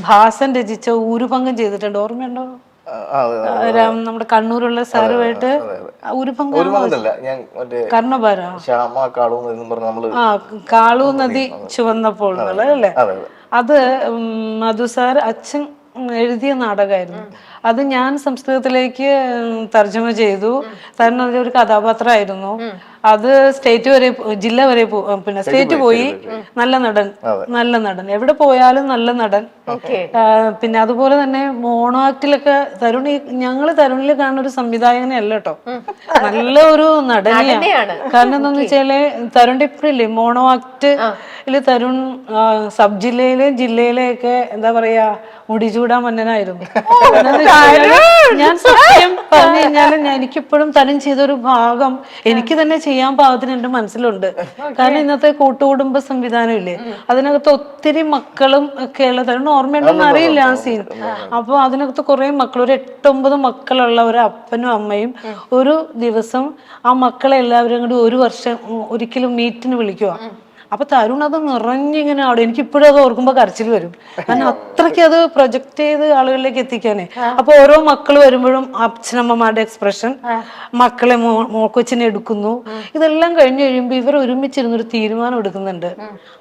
ഭാസൻ രചിച്ച ഊരുഭംഗം ചെയ്തിട്ടുണ്ട്, ഓർമ്മയുണ്ടോ? നമ്മുടെ കണ്ണൂരുള്ള സാറുമായിട്ട് കർണഭാര കാളു നദി ചുവന്നപ്പോൾ അല്ലേ, അത് മധു സാർ അച്ഛൻ എഴുതിയ നാടകമായിരുന്നു. അത് ഞാൻ സംസ്കൃതത്തിലേക്ക് തർജ്ജമ ചെയ്തു. കാരണം അതിലൊരു കഥാപാത്രമായിരുന്നു. അത് സ്റ്റേറ്റ് വരെ, ജില്ല വരെ, പിന്നെ സ്റ്റേറ്റ് പോയി. നല്ല നടൻ എവിടെ പോയാലും നല്ല നടൻ. പിന്നെ അതുപോലെ തന്നെ മോണോ ആക്ടിലൊക്കെ ഞങ്ങള് തരുണിൽ കാണുന്ന ഒരു സംവിധായകനെ അല്ല കേട്ടോ, നല്ല ഒരു നടനെയാണ്. കാരണം എന്താന്ന് വെച്ചാല് തരുണിന്റെ ഇപ്പഴില്ലേ മോണോ ആക്ടില് തരുൺ സബ് ജില്ലയിലെ ഒക്കെ എന്താ പറയാ മുടിചൂടാ മന്നനായിരുന്നു. ഞാൻ സത്യം പറഞ്ഞു കഴിഞ്ഞാല് എനിക്കിപ്പോഴും തരുൺ ചെയ്തൊരു ഭാഗം എനിക്ക് തന്നെ ചെയ്യാൻ പാകത്തിന് എന്റെ മനസ്സിലുണ്ട്. കാരണം ഇന്നത്തെ കൂട്ടുകുടുംബ സംവിധാനം ഇല്ലേ, അതിനകത്ത് ഒത്തിരി മക്കളും ഒക്കെ ഉള്ള തരുൺ ഓർമ്മയുണ്ടെന്ന് അറിയില്ല ആ സീൻ. അപ്പൊ അതിനകത്ത് കുറെ മക്കൾ, ഒരു 8-9 മക്കളുള്ള ഒരു അപ്പനും അമ്മയും ഒരു ദിവസം ആ മക്കളെ എല്ലാവരും കൂടി ഒരു വർഷം ഒരിക്കലും മീറ്റിന് വിളിക്കുക. അപ്പൊ തരുൺ അത് നിറഞ്ഞിങ്ങനെ അവിടെ, എനിക്ക് ഇപ്പോഴും അത് ഓർക്കുമ്പോ കരച്ചിൽ വരും. കാരണം അത്രയ്ക്ക് അത് പ്രൊജക്ട് ചെയ്ത് ആളുകളിലേക്ക് എത്തിക്കാനേ. അപ്പൊ ഓരോ മക്കൾ വരുമ്പോഴും അച്ഛനമ്മമാരുടെ എക്സ്പ്രഷൻ, മക്കളെ കൊച്ചിനെ എടുക്കുന്നു, ഇതെല്ലാം കഴിഞ്ഞു കഴിയുമ്പോ ഇവർ ഒരുമിച്ചിരുന്നൊരു തീരുമാനം എടുക്കുന്നുണ്ട്.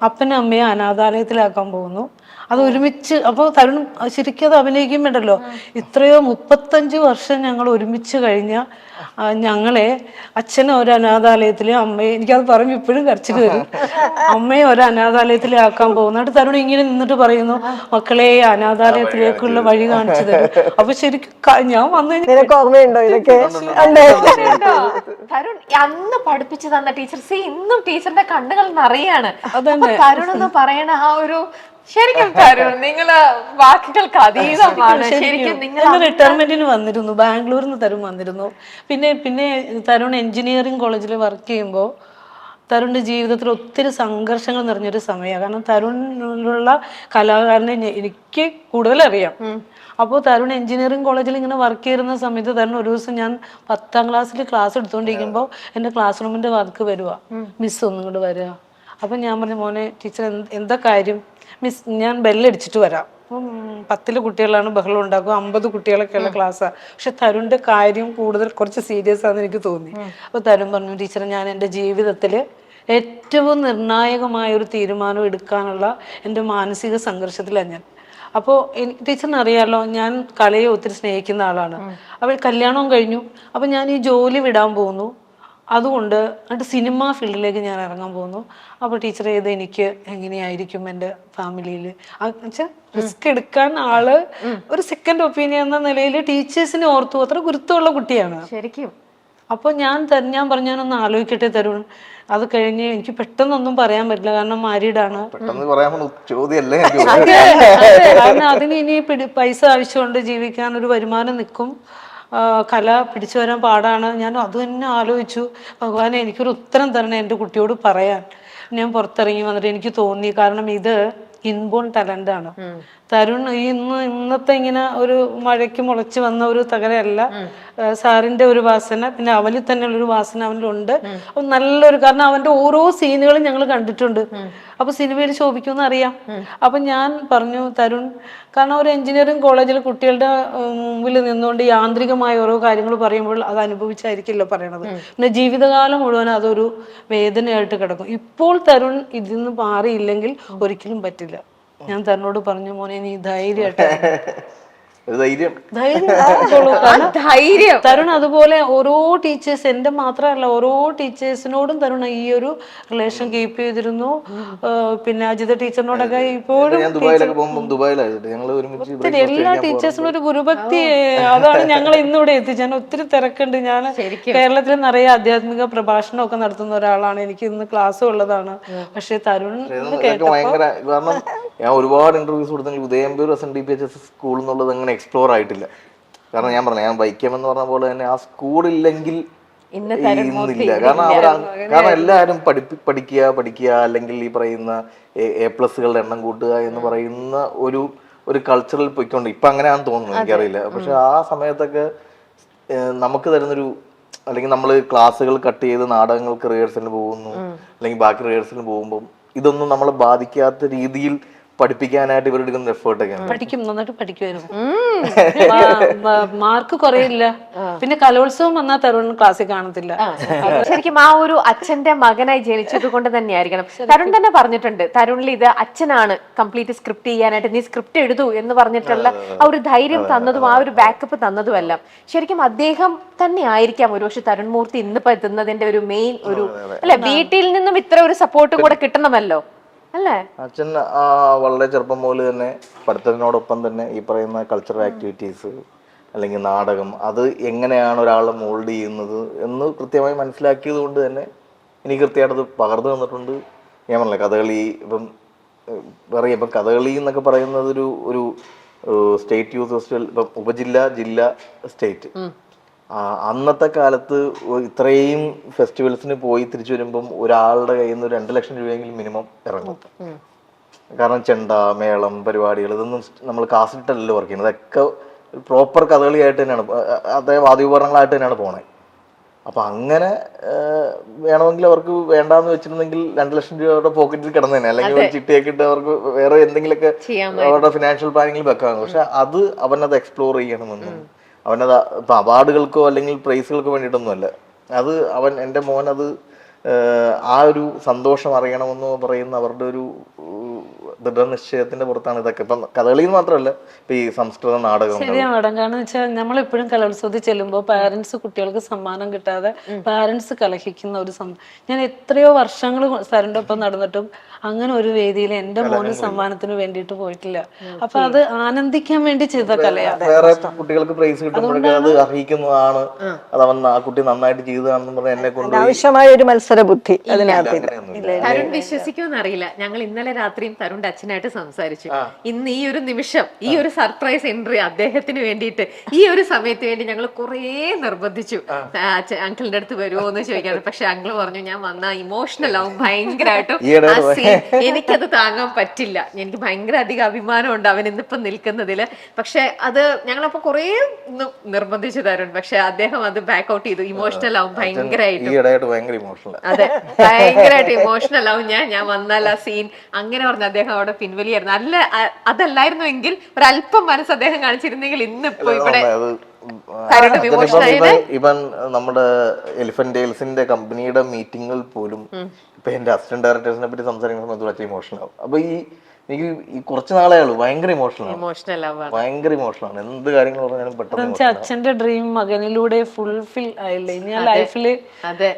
അപ്പനും അമ്മയെ അനാഥാലയത്തിലാക്കാൻ പോകുന്നു. അത് ഒരുമിച്ച്, അപ്പോൾ തരുൺ ശരിക്കും അത് അഭിനയിക്കുമ്പോണ്ടല്ലോ, ഇത്രയോ 35 വർഷം ഞങ്ങൾ ഒരുമിച്ച് കഴിഞ്ഞ ഞങ്ങളെ അച്ഛനെ ഒരു അനാഥാലയത്തില്, അമ്മയെ, എനിക്കത് പറയുമ്പോൾ ഇപ്പോഴും കരച്ചിൽ വരും, അമ്മയെ ഒരു അനാഥാലയത്തിലാക്കാൻ പോകുന്നിട്ട് തരുൺ ഇങ്ങനെ നിന്നിട്ട് പറയുന്നു, മക്കളെ അനാഥാലയത്തിലേക്കുള്ള വഴി കാണിച്ചു തരും. അപ്പൊ ശരിക്കും ഞാൻ വന്നു ഓർമ്മയുണ്ടോ ഇതൊക്കെ? തരുൺ അന്ന് പഠിപ്പിച്ചു തന്ന ടീച്ചർ ഇന്നും ടീച്ചറിന്റെ കണ്ണുകൾ നിറയാണ്. തരുൺ എന്ന് പറയണ ആ ഒരു, ശരിക്കും തരുൺ നിങ്ങള് വാക്കുകൾക്ക് അതീതമാണ്. ശരിക്കും നിങ്ങൾ റിട്ടയർമെന്റിന് വന്നിരുന്നു, ബാംഗ്ലൂരിൽ നിന്ന് തരുൺ വന്നിരുന്നു. പിന്നെ തരുൺ എഞ്ചിനീയറിംഗ് കോളേജിൽ വർക്ക് ചെയ്യുമ്പോൾ തരുണിന്റെ ജീവിതത്തിൽ ഒത്തിരി സംഘർഷങ്ങൾ നിറഞ്ഞൊരു സമയമാണ്. കാരണം തരുണിലുള്ള കലാകാരനെ എനിക്ക് കൂടുതൽ അറിയാം. അപ്പോൾ തരുൺ എഞ്ചിനീയറിംഗ് കോളേജിൽ ഇങ്ങനെ വർക്ക് ചെയ്യുന്ന സമയത്ത് തരുൺ ഒരു ദിവസം, ഞാൻ 10ാം ക്ലാസ്സിൽ ക്ലാസ് എടുത്തുകൊണ്ടിരിക്കുമ്പോൾ എൻ്റെ ക്ലാസ് റൂമിന്റെ വാതിക്ക് വരുക, മിസ് ഒന്നും കൂടെ വരിക. അപ്പം ഞാൻ പറഞ്ഞു, മോനെ ടീച്ചർ എന്താ കാര്യം? മിസ് ഞാൻ ബെല്ലടിച്ചിട്ട് വരാം. 10 കുട്ടികളാണ്, ബഹളം ഉണ്ടാക്കും, 50 കുട്ടികളൊക്കെയുള്ള ക്ലാസ്സാണ്. പക്ഷെ തരുണിന്റെ കാര്യം കുറച്ച് സീരിയസ് ആണെന്ന് എനിക്ക് തോന്നി. അപ്പോൾ തരുൺ പറഞ്ഞു, ടീച്ചർ ഞാൻ എൻ്റെ ജീവിതത്തിൽ ഏറ്റവും നിർണായകമായ ഒരു തീരുമാനം എടുക്കാനുള്ള എൻ്റെ മാനസിക സംഘർഷത്തിലാണ് ഞാൻ. അപ്പോൾ ടീച്ചറിന് അറിയാലോ, ഞാൻ കലയെ ഒത്തിരി സ്നേഹിക്കുന്ന ആളാണ്. അപ്പോൾ കല്യാണവും കഴിഞ്ഞു. അപ്പം ഞാൻ ഈ ജോലി വിടാൻ പോകുന്നു. അതുകൊണ്ട് എന്നിട്ട് സിനിമ ഫീൽഡിലേക്ക് ഞാൻ ഇറങ്ങാൻ പോകുന്നു. അപ്പോൾ ടീച്ചർ ചെയ്ത് എനിക്ക് എങ്ങനെയായിരിക്കും എൻ്റെ ഫാമിലിയിൽ വെച്ചാൽ റിസ്ക് എടുക്കാൻ ആള് ഒരു സെക്കൻഡ് ഒപ്പീനിയൻ എന്ന നിലയിൽ ടീച്ചേഴ്സിനെ ഓർത്തു. അത്ര ഗുരുത്വമുള്ള കുട്ടിയാണ് ശരിക്കും. അപ്പോൾ ഞാൻ പറഞ്ഞു, ഞാനൊന്ന് ആലോചിക്കട്ടെ തരുൺ. അത് കഴിഞ്ഞ് എനിക്ക് പെട്ടെന്നൊന്നും പറയാൻ പറ്റില്ല, കാരണം മാരീഡാണ്. കാരണം അതിന് ഇനി പൈസ ആവശ്യമുണ്ട്, ജീവിക്കാൻ ഒരു വരുമാനം നിൽക്കും, കല പിടിച്ചു വരാൻ പാടാണ്. ഞാൻ അത് തന്നെ ആലോചിച്ചു, ഭഗവാനെ എനിക്കൊരു ഉത്തരം തരണം എൻ്റെ കുട്ടിയോട് പറയാൻ. ഞാൻ പുറത്തിറങ്ങി വന്നിട്ട് എനിക്ക് തോന്നി, കാരണം ഇത് ഇൻബോൺ ടാലന്റാണ്. തരുൺ ഇന്നത്തെ ഇങ്ങനെ ഒരു മഴയ്ക്ക് മുളച്ച് വന്ന ഒരു തകരയല്ല, സാറിന്റെ ഒരു വാസന, പിന്നെ അവനിൽ തന്നെയുള്ളൊരു വാസന അവനിലുണ്ട്. അപ്പൊ നല്ലൊരു, കാരണം അവന്റെ ഓരോ സീനുകളും ഞങ്ങൾ കണ്ടിട്ടുണ്ട്. അപ്പൊ സിനിമയിൽ ശോഭിക്കുമെന്ന് അറിയാം. അപ്പൊ ഞാൻ പറഞ്ഞു, തരുൺ, കാരണം ഒരു എഞ്ചിനീയറിംഗ് കോളേജിൽ കുട്ടികളുടെ മുമ്പിൽ നിന്നുകൊണ്ട് യാന്ത്രികമായ ഓരോ കാര്യങ്ങൾ പറയുമ്പോൾ അത് അനുഭവിച്ചായിരിക്കില്ല പറയണത്. പിന്നെ ജീവിതകാലം മുഴുവൻ അതൊരു വേദനയായിട്ട് കിടക്കും. ഇപ്പോൾ തരുൺ ഇതിന്ന് മാറിയില്ലെങ്കിൽ ഒരിക്കലും പറ്റില്ല. ഞാൻ തരുണോട് പറഞ്ഞു, മോനെ നീ ധൈര്യമായിട്ട് തരുൺ അതുപോലെ ഓരോ ടീച്ചേഴ്സ്, എന്റെ മാത്രമല്ല ഓരോ ടീച്ചേഴ്സിനോടും തരുൺ ഈ ഒരു റിലേഷൻ കീപ്പ് ചെയ്തിരുന്നു. പിന്നെ അജിത ടീച്ചറിനോടൊക്കെ ഇപ്പോഴും ഒത്തിരി എല്ലാ ടീച്ചേഴ്സിനും ഒരു ഗുരുഭക്തി. അതാണ് ഞങ്ങൾ ഇന്നിവിടെ എത്തിച്ച്. ഞാൻ ഒത്തിരി തിരക്കുണ്ട്. ഞാൻ കേരളത്തിൽ നിറയെ ആധ്യാത്മിക പ്രഭാഷണമൊക്കെ നടത്തുന്ന ഒരാളാണ്. എനിക്ക് ഇന്ന് ക്ലാസ് ഉള്ളതാണ്. പക്ഷെ തരുൺ കാരണം ഞാൻ ഒരുപാട് ഇന്റർവ്യൂസ് കൊടുത്തെങ്കിൽ ഉദയംപേർ SNDPHS സ്കൂൾ എന്നുള്ളത് അങ്ങനെ എക്സ്പ്ലോർ ആയിട്ടില്ല. കാരണം ഞാൻ പറഞ്ഞു, ഞാൻ വൈക്കം എന്ന് പറഞ്ഞ പോലെ തന്നെ ആ സ്കൂളില്ലെങ്കിൽ ഇന്നില്ല. കാരണം കാരണം എല്ലാവരും പഠിക്കുക അല്ലെങ്കിൽ ഈ പറയുന്ന A+കളുടെ എണ്ണം കൂട്ടുക എന്ന് പറയുന്ന ഒരു കൾച്ചറിൽ പോയിക്കൊണ്ട് ഇപ്പൊ അങ്ങനെയാണെന്ന് തോന്നുന്നു, എനിക്കറിയില്ല. പക്ഷെ ആ സമയത്തൊക്കെ നമുക്ക് തരുന്നൊരു, അല്ലെങ്കിൽ നമ്മൾ ക്ലാസ്സുകൾ കട്ട് ചെയ്ത് നാടകങ്ങൾക്ക് റിഹേഴ്സലിന് പോകുന്നു, അല്ലെങ്കിൽ ബാക്കി റിഹേഴ്സലിന് പോകുമ്പോൾ ഇതൊന്നും നമ്മളെ ബാധിക്കാത്ത രീതിയിൽ പഠിപ്പിക്കാനായിട്ട് ഇവരെടുക്കുന്ന എഫേർട്ടൊക്കെയാണ്. പഠിക്കും, നന്നായിട്ട് പഠിക്കുമായിരുന്നു. മാർക്ക് കുറയില്ല. പിന്നെ കലോത്സവം വന്നാൽ തരുൺ ക്ലാസ്സിൽ കാണത്തില്ല. ശരിക്കും ആ ഒരു അച്ഛന്റെ മകനായി ജനിച്ചത് കൊണ്ട് തന്നെയായിരിക്കണം. തരുൺ തന്നെ പറഞ്ഞിട്ടുണ്ട്, തരുണിൽ ഇത് അച്ഛനാണ് കംപ്ലീറ്റ് സ്ക്രിപ്റ്റ് ചെയ്യാനായിട്ട്, നീ സ്ക്രിപ്റ്റ് എഴുതൂ എന്ന് പറഞ്ഞിട്ടുള്ള ആ ഒരു ധൈര്യം തന്നതും ആ ഒരു ബാക്കപ്പ് തന്നതുമെല്ലാം ശരിക്കും അദ്ദേഹം തന്നെ ആയിരിക്കാം ഒരുപക്ഷെ തരുൺ മൂർത്തി ഇന്നിപ്പോ എത്തുന്നതിന്റെ ഒരു മെയിൻ ഒരു അല്ലെ. വീട്ടിൽ നിന്നും ഇത്ര ഒരു സപ്പോർട്ടും കൂടെ കിട്ടണമല്ലോ അല്ലേ. അച്ഛൻ വളരെ ചെറുപ്പം മുതൽ തന്നെ പഠിത്തത്തിനോടൊപ്പം തന്നെ ഈ പറയുന്ന കൾച്ചറൽ ആക്ടിവിറ്റീസ് അല്ലെങ്കിൽ നാടകം, അത് എങ്ങനെയാണ് ഒരാളെ മോൾഡ് ചെയ്യുന്നത് എന്ന് കൃത്യമായി മനസ്സിലാക്കിയത് കൊണ്ട് തന്നെ എനിക്ക് കൃത്യമായിട്ട് അത് പകർന്നു തന്നിട്ടുണ്ട്. ഞാൻ പറഞ്ഞില്ല, കഥകളി ഇപ്പം പറയാം, ഇപ്പം കഥകളി എന്നൊക്കെ പറയുന്നത് ഒരു സ്റ്റേറ്റ് യൂത്ത് ഫെസ്റ്റിവൽ, ഇപ്പം ഉപജില്ല, ജില്ല, സ്റ്റേറ്റ്. അന്നത്തെ കാലത്ത് ഇത്രയും ഫെസ്റ്റിവൽസിന് പോയി തിരിച്ചു വരുമ്പം ഒരാളുടെ കയ്യിൽ നിന്ന് 2 ലക്ഷം രൂപയെങ്കിലും മിനിമം ഇറങ്ങും. കാരണം ചെണ്ട, മേളം, പരിപാടികൾ, ഇതൊന്നും നമ്മൾ കാസിട്ടല്ലല്ലോ വർക്ക് ചെയ്യുന്നത്. അതൊക്കെ പ്രോപ്പർ കഥകളിയായിട്ട് തന്നെയാണ്, അതായത് വാദ്യോപകരണങ്ങളായിട്ട് തന്നെയാണ് പോണേ. അപ്പൊ അങ്ങനെ വേണമെങ്കിൽ അവർക്ക് വേണ്ടാന്ന് വെച്ചിരുന്നെങ്കിൽ 2 ലക്ഷം രൂപ അവരുടെ പോക്കറ്റിൽ കിടന്നേനെ, അല്ലെങ്കിൽ ഒരു ചിട്ടിയൊക്കെ ഇട്ട് അവർക്ക് വേറെ എന്തെങ്കിലുമൊക്കെ അവരുടെ ഫിനാൻഷ്യൽ പ്ലാനിങ്ങിൽ വെക്കാം. പക്ഷെ അത് അവനത് എക്സ്പ്ലോർ ചെയ്യണമെന്നും അവനത് ഇപ്പൊ അവാർഡുകൾക്കോ അല്ലെങ്കിൽ പ്രൈസുകൾക്കോ വേണ്ടിയിട്ടൊന്നുമല്ല, അത് എൻ്റെ മോൻ അത് ആ ഒരു സന്തോഷം അറിയണമെന്നോ പറയുന്ന അവരുടെ ഒരു ദൃഢനിശ്ചയത്തിന്റെ പുറത്താണ് ഇതൊക്കെ. ഇപ്പം കഥകളിയിൽ മാത്രമല്ല, ഇപ്പൊ ഈ സംസ്കൃത നാടകം. ശരിയാണ് മാഡം. കാരണം വെച്ചാൽ നമ്മളെപ്പോഴും കലോത്സവത്തിൽ ചെല്ലുമ്പോൾ പാരന്റ്സ് കുട്ടികൾക്ക് സമ്മാനം കിട്ടാതെ പാരന്റ്സ് കലഹിക്കുന്ന ഒരു ഞാൻ എത്രയോ വർഷങ്ങൾ സാറിൻ്റെ ഒപ്പം നടന്നിട്ടും അങ്ങനെ ഒരു വേദിയിൽ എന്റെ മോന് സമ്മാനത്തിന് വേണ്ടിയിട്ട് പോയിട്ടില്ല. അപ്പൊ അത് ആനന്ദിക്കാൻ വേണ്ടി ചെയ്ത കലയാണ്. വേറെ കുട്ടികൾക്ക് പ്രൈസ് കിട്ടുമ്പോഴൊക്കെ അത് അർഹിക്കുന്നതാണ്, അത് അവൻ ആ കുട്ടി നന്നായിട്ട് ചെയ്തതാണെന്ന് പറഞ്ഞാൽ എന്നെ കൊണ്ട് ആവശ്യമായ ഒരു മത്സര ബുദ്ധി അതിനകത്ത്. തരുൺ വിശ്വസിക്കുമെന്ന് അറിയില്ല, ഞങ്ങൾ ഇന്നലെ രാത്രിയും തരുണിന്റെ അച്ഛനായിട്ട് സംസാരിച്ചു. ഇന്ന് ഈ ഒരു നിമിഷം, ഈ ഒരു സർപ്രൈസ് എൻട്രി അദ്ദേഹത്തിന് വേണ്ടിയിട്ട് ഈ ഒരു സമയത്ത് വേണ്ടി ഞങ്ങൾ കുറേ നിർബന്ധിച്ചു, അങ്കിളിന്റെ അടുത്ത് വരുമോ എന്ന് ചോദിക്കാറ്. പക്ഷെ അങ്കിള് പറഞ്ഞു, ഞാൻ വന്ന ഇമോഷണൽ ആവും ഭയങ്കരമായിട്ടും, എനിക്കത് താങ്ങാൻ പറ്റില്ല, എനിക്ക് ഭയങ്കര അധികം അഭിമാനമുണ്ട് അവൻ ഇന്നിപ്പം നിൽക്കുന്നതില്. പക്ഷെ അത് ഞങ്ങളപ്പോ കുറേ നിർബന്ധിച്ചു തരുൺ, പക്ഷെ അദ്ദേഹം അത് ബാക്ക് ഔട്ട് ചെയ്തു. ഇമോഷണൽ ആവും ഭയങ്കരമായിട്ട്, അതെ ഭയങ്കരമായിട്ട് ഇമോഷണൽ ആവും ഞാൻ വന്നാൽ ആ സീൻ അങ്ങനെ പറഞ്ഞ അദ്ദേഹം അവിടെ പിൻവലിയായിരുന്നു. അതല്ലായിരുന്നു എങ്കിൽ ഒരല്പം മനസ്സ് അദ്ദേഹം കാണിച്ചിരുന്നെങ്കിൽ ഇന്നിപ്പോ ഇവിടെ ഇവൻ നമ്മുടെ എലിഫന്റ് ടേൽസിന്റെ കമ്പനിയുടെ മീറ്റിംഗുകൾ പോലും ഇപ്പൊ എന്റെ അസിസ്റ്റന്റ് ഡയറക്ടേഴ്സിനെ പറ്റി സംസാരിക്കുന്ന സമയത്ത് വളരെ ഇമോഷണൽ ആവും. അപ്പൊ എനിക്ക് ഈ കുറച്ച് നാളേ ഉള്ളൂ ഭയങ്കര ഇമോഷണൽ ആണ്. എന്ത് കാര്യങ്ങൾ പറഞ്ഞാലും പെട്ടെന്ന് അച്ഛന്റെ ഡ്രീം മകനിലൂടെ ഫുൾഫിൽ ആയില്ലേ ഞാൻ ലൈഫില്.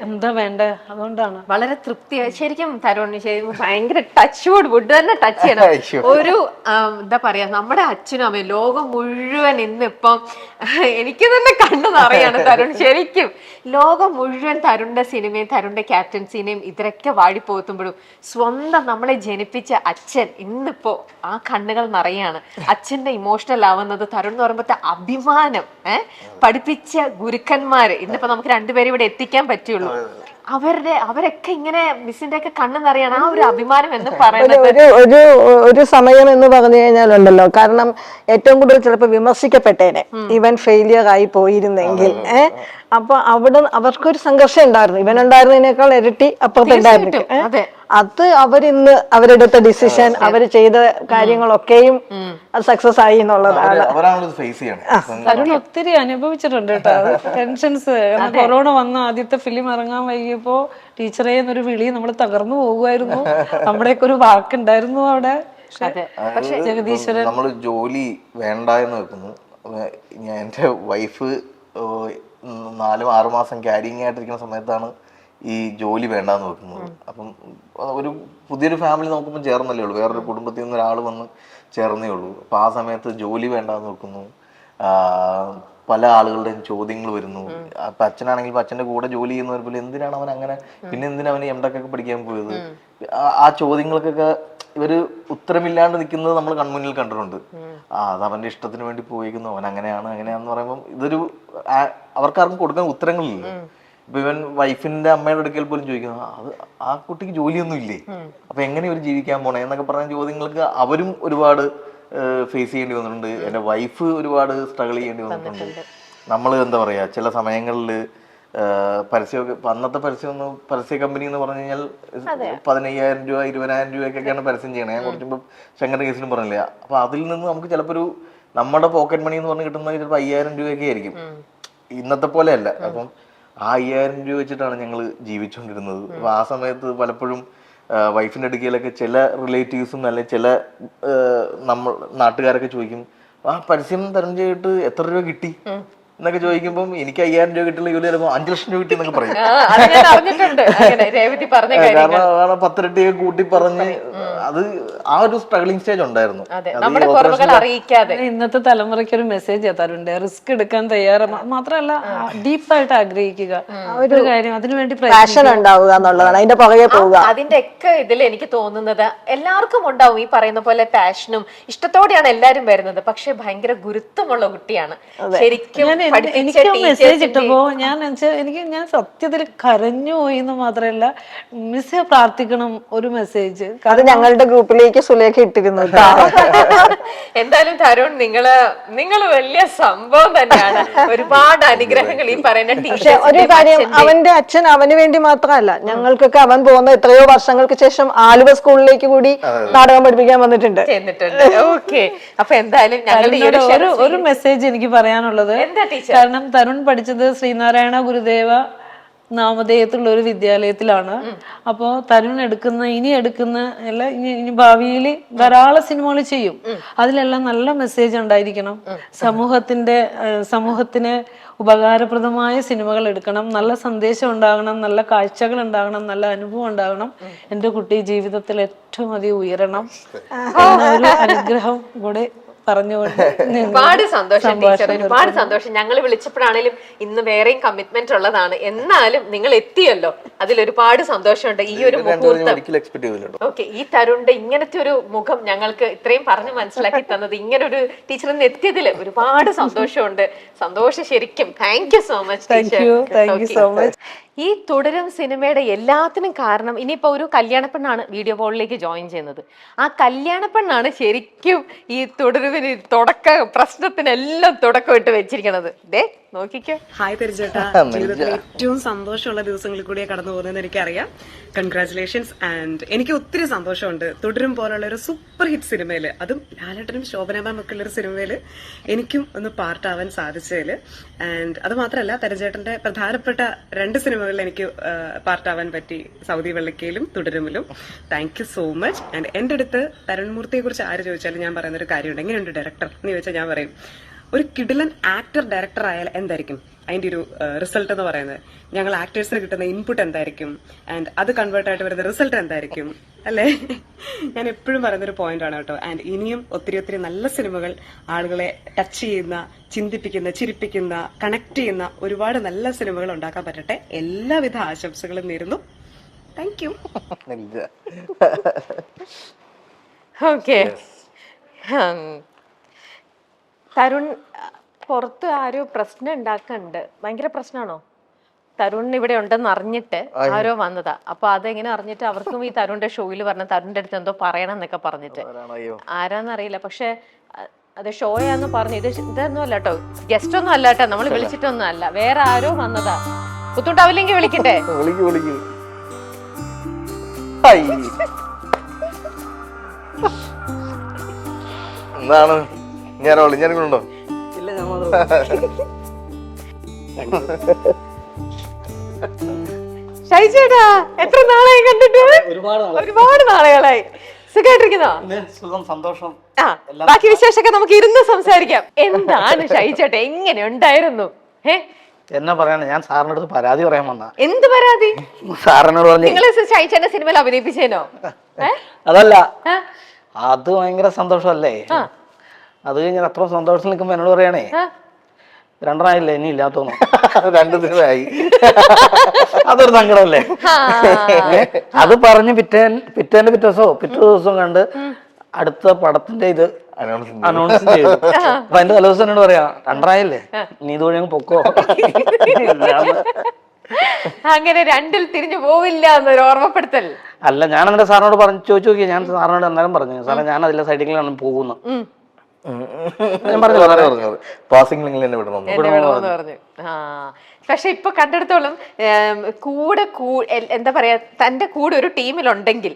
എന്താ വേണ്ടേ, അതുകൊണ്ടാണ് വളരെ തൃപ്തിയായി. ശരിക്കും തരുണ് ശരിക്കും ഭയങ്കര ടച്ച് വുഡ് തന്നെ ടച്ച് ചെയ്യണം. ഒരു എന്താ പറയാ, നമ്മുടെ അച്ഛനും അമ്മയും ലോകം മുഴുവൻ ഇന്നിപ്പം എനിക്ക് തന്നെ കണ്ണു നിറയാണ് തരുൺ. ശരിക്കും ലോകം മുഴുവൻ തരുണിന്റെ സിനിമയും തരുണിന്റെ ക്യാപ്റ്റൻസിനെയും ഇതിലൊക്കെ വാടിപ്പോത്തുമ്പോഴും സ്വന്തം നമ്മളെ ജനിപ്പിച്ച അച്ഛൻ ഇന്നിപ്പോ ആ കണ്ണുകൾ നിറയാണ്. അച്ഛന്റെ ഇമോഷണൽ ആവുന്നത് തരുൺ എന്ന് പറയുമ്പോഴത്തെ അഭിമാനം, പഠിപ്പിച്ച ഗുരുക്കന്മാര് ഇന്നിപ്പോ നമുക്ക് രണ്ടുപേരും ഇവിടെ എത്തിക്കാൻ പറ്റുള്ളൂ. അവരൊക്കെ ഇങ്ങനെ മിസ്സിന്റെ ഒക്കെ കണ്ണ് നിറയാണ്. ആ ഒരു അഭിമാനം എന്ന് പറയുന്നത് ഒരു സമയം എന്ന് പറഞ്ഞു കഴിഞ്ഞാലുണ്ടല്ലോ, കാരണം ഏറ്റവും കൂടുതൽ ചിലപ്പോൾ വിമർശിക്കപ്പെട്ടേനെ ഇവൻ ഫെയിലിയർ ആയി പോയിരുന്നെങ്കിൽ. അപ്പൊ അവർക്കൊരു സംഘർഷം ഉണ്ടായിരുന്നു, ഇവൻ ഉണ്ടായിരുന്നതിനേക്കാൾ ഇരട്ടി അപ്പുറത്തുണ്ടായിരുന്നു. അത് അവരിന്ന് അവരെടുത്ത ഡിസിഷൻ, അവര് ചെയ്ത കാര്യങ്ങളൊക്കെയും അത് സക്സസ് ആയി എന്നുള്ളതാണ്. തരുൺ ഒത്തിരി അനുഭവിച്ചിട്ടുണ്ട് കേട്ടോ ടെൻഷൻസ്. കൊറോണ വന്ന ആദ്യത്തെ ഫിലിം ഇറങ്ങാൻ വൈകിയപ്പോ ടീച്ചറെ എന്നൊരു വിളി നമ്മൾ തകർന്നു പോകുമായിരുന്നു. നമ്മുടെയൊക്കെ ഒരു വാക്കുണ്ടായിരുന്നു അവിടെ. ജഗദീശ്വരൻ നമ്മള് ജോലി വേണ്ട എന്ന് വെക്കുന്നു. എന്റെ വൈഫ് 4-6 മാസം ക്യാരിങ് ആയിട്ടിരിക്കുന്ന സമയത്താണ് ഈ ജോലി വേണ്ടാന്ന് വെക്കുന്നത്. അപ്പം ഒരു പുതിയൊരു ഫാമിലി നോക്കുമ്പോൾ ചേർന്നല്ലേ ഉള്ളൂ, വേറൊരു കുടുംബത്തിൽ നിന്ന് ഒരാൾ വന്ന് ചേർന്നേ ഉള്ളൂ. അപ്പം ആ സമയത്ത് ജോലി വേണ്ടാന്ന് വെക്കുന്നു. പല ആളുകളുടെയും ചോദ്യങ്ങൾ വരുന്നു. അപ്പൊ അച്ഛനാണെങ്കിൽ അച്ഛന്റെ കൂടെ ജോലി ചെയ്യുന്നവർ പോലും എന്തിനാണ് അവൻ അങ്ങനെ, പിന്നെ എന്തിനാ അവന് എംടെക് പഠിക്കാൻ പോയത്, ആ ചോദ്യങ്ങൾക്കൊക്കെ ഇവര് ഉത്തരമില്ലാണ്ട് നിൽക്കുന്നത് നമ്മൾ കൺമുന്നിൽ കണ്ടിട്ടുണ്ട്. അത് അവന്റെ ഇഷ്ടത്തിന് വേണ്ടി പോയിരിക്കുന്നു, അവൻ അങ്ങനെയാണെന്ന് പറയുമ്പോൾ ഇതൊരു അവർക്കാർക്കും കൊടുക്കാൻ ഉത്തരങ്ങളില്ല. ഇപ്പൊ ഇവൻ വൈഫിന്റെ അമ്മയുടെ അടുക്കൽ പോലും ചോദിക്കുന്നു അത് ആ കുട്ടിക്ക് ജോലിയൊന്നും ഇല്ലേ, അപ്പൊ എങ്ങനെ ഇവർ ജീവിക്കാൻ പോണേ എന്നൊക്കെ പറഞ്ഞ ചോദ്യങ്ങൾക്ക് അവരും ഒരുപാട് ഫേസ് ചെയ്യേണ്ടി വന്നിട്ടുണ്ട്. എന്റെ വൈഫ് ഒരുപാട് സ്ട്രഗിൾ ചെയ്യേണ്ടി വന്നിട്ടുണ്ട്. നമ്മൾ എന്താ പറയാ ചില സമയങ്ങളിൽ പരസ്യമൊക്കെ അന്നത്തെ പരസ്യ കമ്പനി എന്ന് പറഞ്ഞു കഴിഞ്ഞാൽ 15,000 രൂപ 20,000 രൂപയൊക്കെയാണ് പരസ്യം ചെയ്യണേ. ഞാൻ കുറച്ച് മുമ്പ് ശങ്കറിന്റെ കേസിലും പറഞ്ഞില്ല. അപ്പൊ അതിൽ നിന്ന് നമുക്ക് ചിലപ്പോൾ ഒരു നമ്മുടെ പോക്കറ്റ് മണി എന്ന് പറഞ്ഞ് കിട്ടുന്നത് ചിലപ്പോൾ 5,000 രൂപയൊക്കെ ആയിരിക്കും, ഇന്നത്തെ പോലെ അല്ല. അപ്പം ആ 5,000 രൂപ വെച്ചിട്ടാണ് ഞങ്ങൾ ജീവിച്ചുകൊണ്ടിരുന്നത്. അപ്പൊ ആ സമയത്ത് പലപ്പോഴും വൈഫിന്റെ അടുക്കലൊക്കെ ചില റിലേറ്റീവ്സും അല്ലെങ്കിൽ ചില നമ്മൾ നാട്ടുകാരൊക്കെ ചോദിക്കും ആ പരസ്യം തരം ചെയ്തിട്ട് എത്ര രൂപ കിട്ടി എന്നൊക്കെ ചോദിക്കുമ്പോൾ എനിക്ക് 5,000 രൂപ കിട്ടില്ല, ഇവര് ചിലപ്പോൾ 5 ലക്ഷം രൂപ കിട്ടി എന്നൊക്കെ പറയും. കാരണം 10 ഇരട്ടിയൊക്കെ കൂട്ടി പറഞ്ഞ് അത് ആ ഒരു സ്ട്രഗ്ലിംഗ് സ്റ്റേജ് ഉണ്ടായിരുന്നു. ഇന്നത്തെ തലമുറയ്ക്ക് ഒരു മെസ്സേജ് എത്താറുണ്ട്, റിസ്ക് എടുക്കാൻ തയ്യാറാണ്, മാത്രമല്ല ഡീപ്പായിട്ട് ആഗ്രഹിക്കുക ഒരു കാര്യം, അതിനുവേണ്ടി പാഷൻ ഉണ്ടാവുക എന്നുള്ളതാണ്, അതിന്റെ പുറകെ പോവുക. അതിന്റെ ഒക്കെ ഇതിൽ എനിക്ക് തോന്നുന്നത് എല്ലാവർക്കും ഉണ്ടാവും ഈ പറയുന്ന പോലെ പാഷനും ഇഷ്ടത്തോടെയാണ് എല്ലാരും വരുന്നത്. പക്ഷെ ഭയങ്കര ഗുരുത്വമുള്ള കുട്ടിയാണ് ശരിക്കും. എനിക്ക് മെസ്സേജ് ഇട്ടപ്പോ ഞാൻ സത്യത്തിൽ കരഞ്ഞു പോയി എന്ന് മാത്രമല്ല, മിസ് പ്രാർത്ഥിക്കണം ഒരു മെസ്സേജ് അത് ഞങ്ങളുടെ ഗ്രൂപ്പിലേക്ക് സുലേഖ ഇട്ടിരുന്നു. എന്തായാലും തരുൺ നിങ്ങള് വലിയ സംഭവം തന്നെയാണ്. ഒരുപാട് അനുഗ്രഹങ്ങൾ ഈ പറയുന്ന പക്ഷെ ഒരു കാര്യം, അവന്റെ അച്ഛൻ അവന് വേണ്ടി മാത്രമല്ല, ഞങ്ങൾക്കൊക്കെ അവൻ പോകുന്ന എത്രയോ വർഷങ്ങൾക്ക് ശേഷം ആലുവ സ്കൂളിലേക്ക് കൂടി നാടകം പഠിപ്പിക്കാൻ വന്നിട്ടുണ്ട്. ഓക്കെ, അപ്പൊ എന്തായാലും ഞങ്ങളുടെ ഒരു മെസ്സേജ് എനിക്ക് പറയാനുള്ളത്, കാരണം തരുൺ പഠിച്ചത് ശ്രീനാരായണ ഗുരുദേവ നാമധേയത്തിലുള്ള ഒരു വിദ്യാലയത്തിലാണ്. അപ്പോൾ തരുൺ ഇനി എടുക്കുന്ന എല്ലാ ഇനി ഭാവിയിൽ ധാരാളം സിനിമകൾ ചെയ്യും, അതിലെല്ലാം നല്ല മെസ്സേജ് ഉണ്ടായിരിക്കണം. സമൂഹത്തിന് ഉപകാരപ്രദമായ സിനിമകൾ എടുക്കണം, നല്ല സന്ദേശം ഉണ്ടാകണം, നല്ല കാഴ്ചകൾ ഉണ്ടാകണം, നല്ല അനുഭവം ഉണ്ടാകണം. എൻ്റെ കുട്ടി ജീവിതത്തിൽ ഏറ്റവും അധികം ഉയരണം എന്നൊരു അനുഗ്രഹം കൂടെ പറഞ്ഞുകൊണ്ട് ഒരുപാട് സന്തോഷം ടീച്ചർ, ഒരുപാട് സന്തോഷം. ഞങ്ങൾ വിളിച്ചപ്പോഴാണേലും ഇന്ന് വേറെയും കമ്മിറ്റ്മെന്റ് ഉള്ളതാണ്, എന്നാലും നിങ്ങൾ എത്തിയല്ലോ, അതിലൊരുപാട് സന്തോഷമുണ്ട്. ഈ ഒരു മുഹൂർത്തം ഓക്കെ, ഈ തരുണിന്റെ ഇങ്ങനത്തെ ഒരു മുഖം ഞങ്ങൾക്ക് ഇത്രയും പറഞ്ഞ് മനസ്സിലാക്കി തന്നത്, ഇങ്ങനെ ഒരു ടീച്ചറിൽ നിന്ന് എത്തിയതിൽ ഒരുപാട് സന്തോഷമുണ്ട്. സന്തോഷം ശരിക്കും. Thank you so much teacher. ഈ തുടരും സിനിമയുടെ എല്ലാത്തിനും കാരണം ഇനിയിപ്പോ ഒരു കല്യാണപ്പെണ്ണാണ് വീഡിയോ ബോളിലേക്ക് ജോയിൻ ചെയ്യുന്നത്. ആ കല്യാണപ്പെണ്ണാണ് ശരിക്കും ഈ തുടരുവിന് പ്രശ്നത്തിനെല്ലാം തുടക്കം ഇട്ട് വെച്ചിരിക്കണത്. ദേ നോക്കിക്കോ. ഹായ് തെരിച്ചേട്ടാ, ജീവിതത്തിൽ ഏറ്റവും സന്തോഷമുള്ള ദിവസങ്ങളിൽ കൂടിയാണ് കടന്നു പോകുന്നതെന്ന് എനിക്കറിയാം. കൺഗ്രാറ്റുലേഷൻസ്. ആൻഡ് എനിക്ക് ഒത്തിരി സന്തോഷമുണ്ട് തുടരും പോലുള്ള ഒരു സൂപ്പർ ഹിറ്റ് സിനിമയില്, അതും ലാലേട്ടനും ശോഭന മാം ഒക്കെ ഉള്ള ഒരു സിനിമയില് എനിക്കും ഒന്ന് പാർട്ടാവാൻ സാധിച്ചതിൽ. ആൻഡ് അത് മാത്രമല്ല, തെരച്ചേട്ടന്റെ പ്രധാനപ്പെട്ട 2 സിനിമകളിൽ എനിക്ക് പാർട്ടാവാൻ പറ്റി, സൗദി വെള്ളിക്കയിലും തുടരുമിലും. Thank you so much. And എന്റെ അടുത്ത് തരുൺമൂർത്തിയെ കുറിച്ച് ആര് ചോദിച്ചാലും ഞാൻ പറയുന്നൊരു കാര്യമുണ്ട്, എങ്ങനെയുണ്ട് ഡയറക്ടർ എന്ന് ചോദിച്ചാൽ ഞാൻ പറയും, ഒരു കിടിലൻ ആക്ടർ ഡയറക്ടർ ആയാൽ എന്തായിരിക്കും അതിന്റെ ഒരു റിസൾട്ട് എന്ന് പറയുന്നത്, ഞങ്ങൾ ആക്ടേഴ്സിന് കിട്ടുന്ന ഇൻപുട്ട് എന്തായിരിക്കും, ആൻഡ് അത് കൺവേർട്ട് ആയിട്ട് വരുന്ന റിസൾട്ട് എന്തായിരിക്കും, അല്ലേ? ഞാൻ എപ്പോഴും പറയുന്നൊരു പോയിന്റ് ആണ് കേട്ടോ. ആൻഡ് ഇനിയും ഒത്തിരി ഒത്തിരി നല്ല സിനിമകൾ, ആളുകളെ ടച്ച് ചെയ്യുന്ന, ചിന്തിപ്പിക്കുന്ന, ചിരിപ്പിക്കുന്ന, കണക്ട് ചെയ്യുന്ന ഒരുപാട് നല്ല സിനിമകൾ ഉണ്ടാക്കാൻ പറ്റട്ടെ. എല്ലാവിധ ആശംസകളും നേരുന്നു. Thank you. ഓക്കെ, തരുൺ പുറത്ത് ആരോ പ്രശ്നം ഉണ്ടാക്കുന്നുണ്ട്. ഭയങ്കര പ്രശ്നമാണോ? തരുൺ ഇവിടെ ഉണ്ടെന്ന് അറിഞ്ഞിട്ട് ആരോ വന്നതാ. അപ്പൊ അതെങ്ങനെ അറിഞ്ഞിട്ട് അവർക്കും ഈ തരുണിന്റെ ഷോയിൽ പറഞ്ഞ തരുണിന്റെ അടുത്ത് എന്തോ പറയണം എന്നൊക്കെ പറഞ്ഞിട്ട്, ആരാന്നറിയില്ല. പക്ഷെ അത് ഷോയാന്ന് പറഞ്ഞു. ഇതൊന്നും അല്ല കേട്ടോ, ഗസ്റ്റ് ഒന്നും അല്ല കേട്ടോ, നമ്മൾ വിളിച്ചിട്ടൊന്നും അല്ല, വേറെ ആരോ വന്നതാ. ബുദ്ധിമുട്ടാവില്ലെങ്കിൽ വിളിക്കട്ടെ. എന്താണ് ഞാനുണ്ടോ? ഷൈജേട്ടാ, എത്ര നാളായി കണ്ടിട്ട്? ഒരുപാട് നാളുകളായി. സുഖമായിട്ടിരിക്കുന്നോ? സുഖം, സന്തോഷം. ബാക്കി വിശേഷമൊക്കെ നമുക്ക് ഇരുന്ന് സംസാരിക്കാം. എന്താണ് ഷൈജേട്ടാ, എങ്ങനെ ഉണ്ടായിരുന്നു? എന്നാ പറയാനാ, ഞാൻ സാറിന്റെ അടുത്ത് പരാതി പറയാൻ വന്ന. എന്ത് പരാതി? സാറിനോട് പറഞ്ഞു നിങ്ങൾ ഷൈജേട്ടന്റെ സിനിമയിൽ അഭിനയിപ്പിച്ചേനോ? അതല്ല, അത് ഭയങ്കര സന്തോഷമല്ലേ. അത് കഴിഞ്ഞാൽ അത്ര സന്തോഷത്തിൽ നിൽക്കുമ്പോ എന്നോട് പറയണേ, 2 ഇനി ഇല്ലാത്തോന്നു. 2 സിനിമയായി. അതൊരു സങ്കടമല്ലേ. അത് പറഞ്ഞ് പിറ്റേ ദിവസം കണ്ട് അടുത്ത പടത്തിന്റെ ഇത് അനൗൺസ് ചെയ്തു. അപ്പൊ എന്റെ തലേദിവസം എന്നോട് പറയാ, 2 നീ ഇതുവഴി അങ്ങ് പൊക്കോ. അങ്ങനെ രണ്ടിൽ തിരിഞ്ഞു പോവില്ല എന്നൊരു ഓർമ്മപ്പെടുത്തൽ. അല്ല, ഞാൻ എന്നിട്ട് സാറിനോട് പറഞ്ഞു ചോദിച്ചു നോക്കി, ഞാൻ സാറിനോട് എന്നാലും പറഞ്ഞു, സാറേ ഞാൻ അതിലെ സൈഡിലാണ് പോകുന്നത്. ഞാൻ പറഞ്ഞു പാസിംഗ് ലിങ്കിൽ എന്നെ വിടണം. എന്നെ വിടണമെന്ന് പറഞ്ഞു. പക്ഷെ ഇപ്പൊ കണ്ടെടുത്തോളം എന്താ പറയാ, തന്റെ കൂടെ ഒരു ടീമിലുണ്ടെങ്കിൽ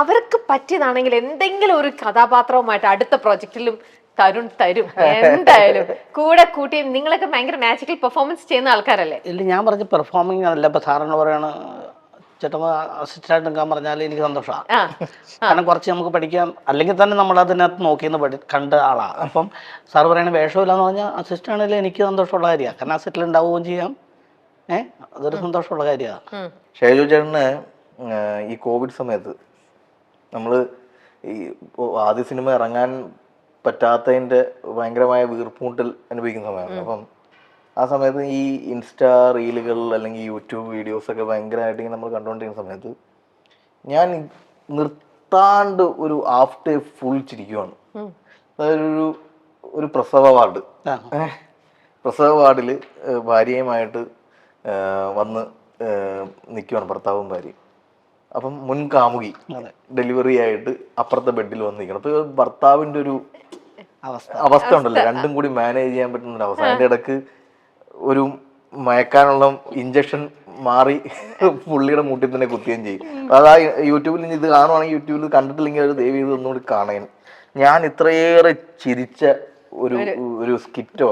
അവർക്ക് പറ്റിയതാണെങ്കിൽ എന്തെങ്കിലും ഒരു കഥാപാത്രവുമായിട്ട് അടുത്ത പ്രൊജക്റ്റിലും തരുൺ തരും എന്തായാലും. കൂടെ കൂട്ടി നിങ്ങളൊക്കെ ഭയങ്കര മാജിക്കൽ പെർഫോമൻസ് ചെയ്യുന്ന ആൾക്കാരല്ലേ? ഇല്ല, ഞാൻ പറഞ്ഞ പെർഫോമിങ് അല്ല. ഇപ്പൊ സാറിന് പറയണ ചേട്ടൻ അസിസ്റ്റന്റ് എടുക്കാൻ പറഞ്ഞാൽ എനിക്ക് സന്തോഷമാണ്. കാരണം കുറച്ച് നമുക്ക് പഠിക്കാം. അല്ലെങ്കിൽ തന്നെ നമ്മൾ അതിനകത്ത് നോക്കിയെന്ന് കണ്ട ആളാ. അപ്പം സാറ് പറയണ വേഷമില്ലാന്ന് പറഞ്ഞാൽ അസിസ്റ്റന്റ് ആണെങ്കിലും എനിക്ക് സന്തോഷമുള്ള കാര്യമാണ്. കാരണം അസിസ്റ്റിൽ ഉണ്ടാവുകയും ചെയ്യാം. അതൊരു സന്തോഷമുള്ള കാര്യമാണ്. ഷൈജു ചേട്ടന് ഈ കോവിഡ് സമയത്ത് നമ്മള് ഈ ആദ്യ സിനിമ ഇറങ്ങാൻ പറ്റാത്തതിന്റെ ഭയങ്കരമായ വീർപ്പൂട്ടൽ അനുഭവിക്കുന്ന സമയമാണ്. അപ്പം ആ സമയത്ത് ഈ ഇൻസ്റ്റാ റീലുകൾ അല്ലെങ്കിൽ യൂട്യൂബ് വീഡിയോസ് ഒക്കെ ഭയങ്കരമായിട്ട് ഇങ്ങനെ നമ്മൾ കണ്ടുകൊണ്ടിരിക്കുന്ന സമയത്ത് ഞാൻ നിർത്താണ്ട് ഒരു ഹാഫ് ഡേ ഫുൾ ചിരിക്കുവാണ്. അതായത് ഒരു പ്രസവ വാർഡിൽ ഭാര്യയുമായിട്ട് വന്ന് നിൽക്കുവാണ് ഭർത്താവും ഭാര്യയും. അപ്പം മുൻ കാമുകി ഡെലിവറി ആയിട്ട് അപ്പുറത്തെ ബെഡിൽ വന്ന് നിൽക്കണം. അപ്പൊ ഭർത്താവിന്റെ ഒരു അവസ്ഥ ഉണ്ടല്ലോ, രണ്ടും കൂടി മാനേജ് ചെയ്യാൻ പറ്റുന്ന ഒരു അവസ്ഥ. അതിന്റെ ഇടക്ക് ഒരു മയക്കാനുള്ള ഇഞ്ചക്ഷൻ മാറി പുള്ളിയുടെ മൂട്ടിൽ തന്നെ കുത്തുകയും ചെയ്യും. അതാ യൂട്യൂബിൽ ഇത് കാണുവാണെങ്കിൽ, യൂട്യൂബിൽ കണ്ടിട്ടില്ലെങ്കിൽ അത് ദയവ് ചെയ്ത് ഒന്നുകൂടി കാണാൻ. ഞാൻ ഇത്രയേറെ ചിരിച്ച ഒരു സ്കിറ്റോ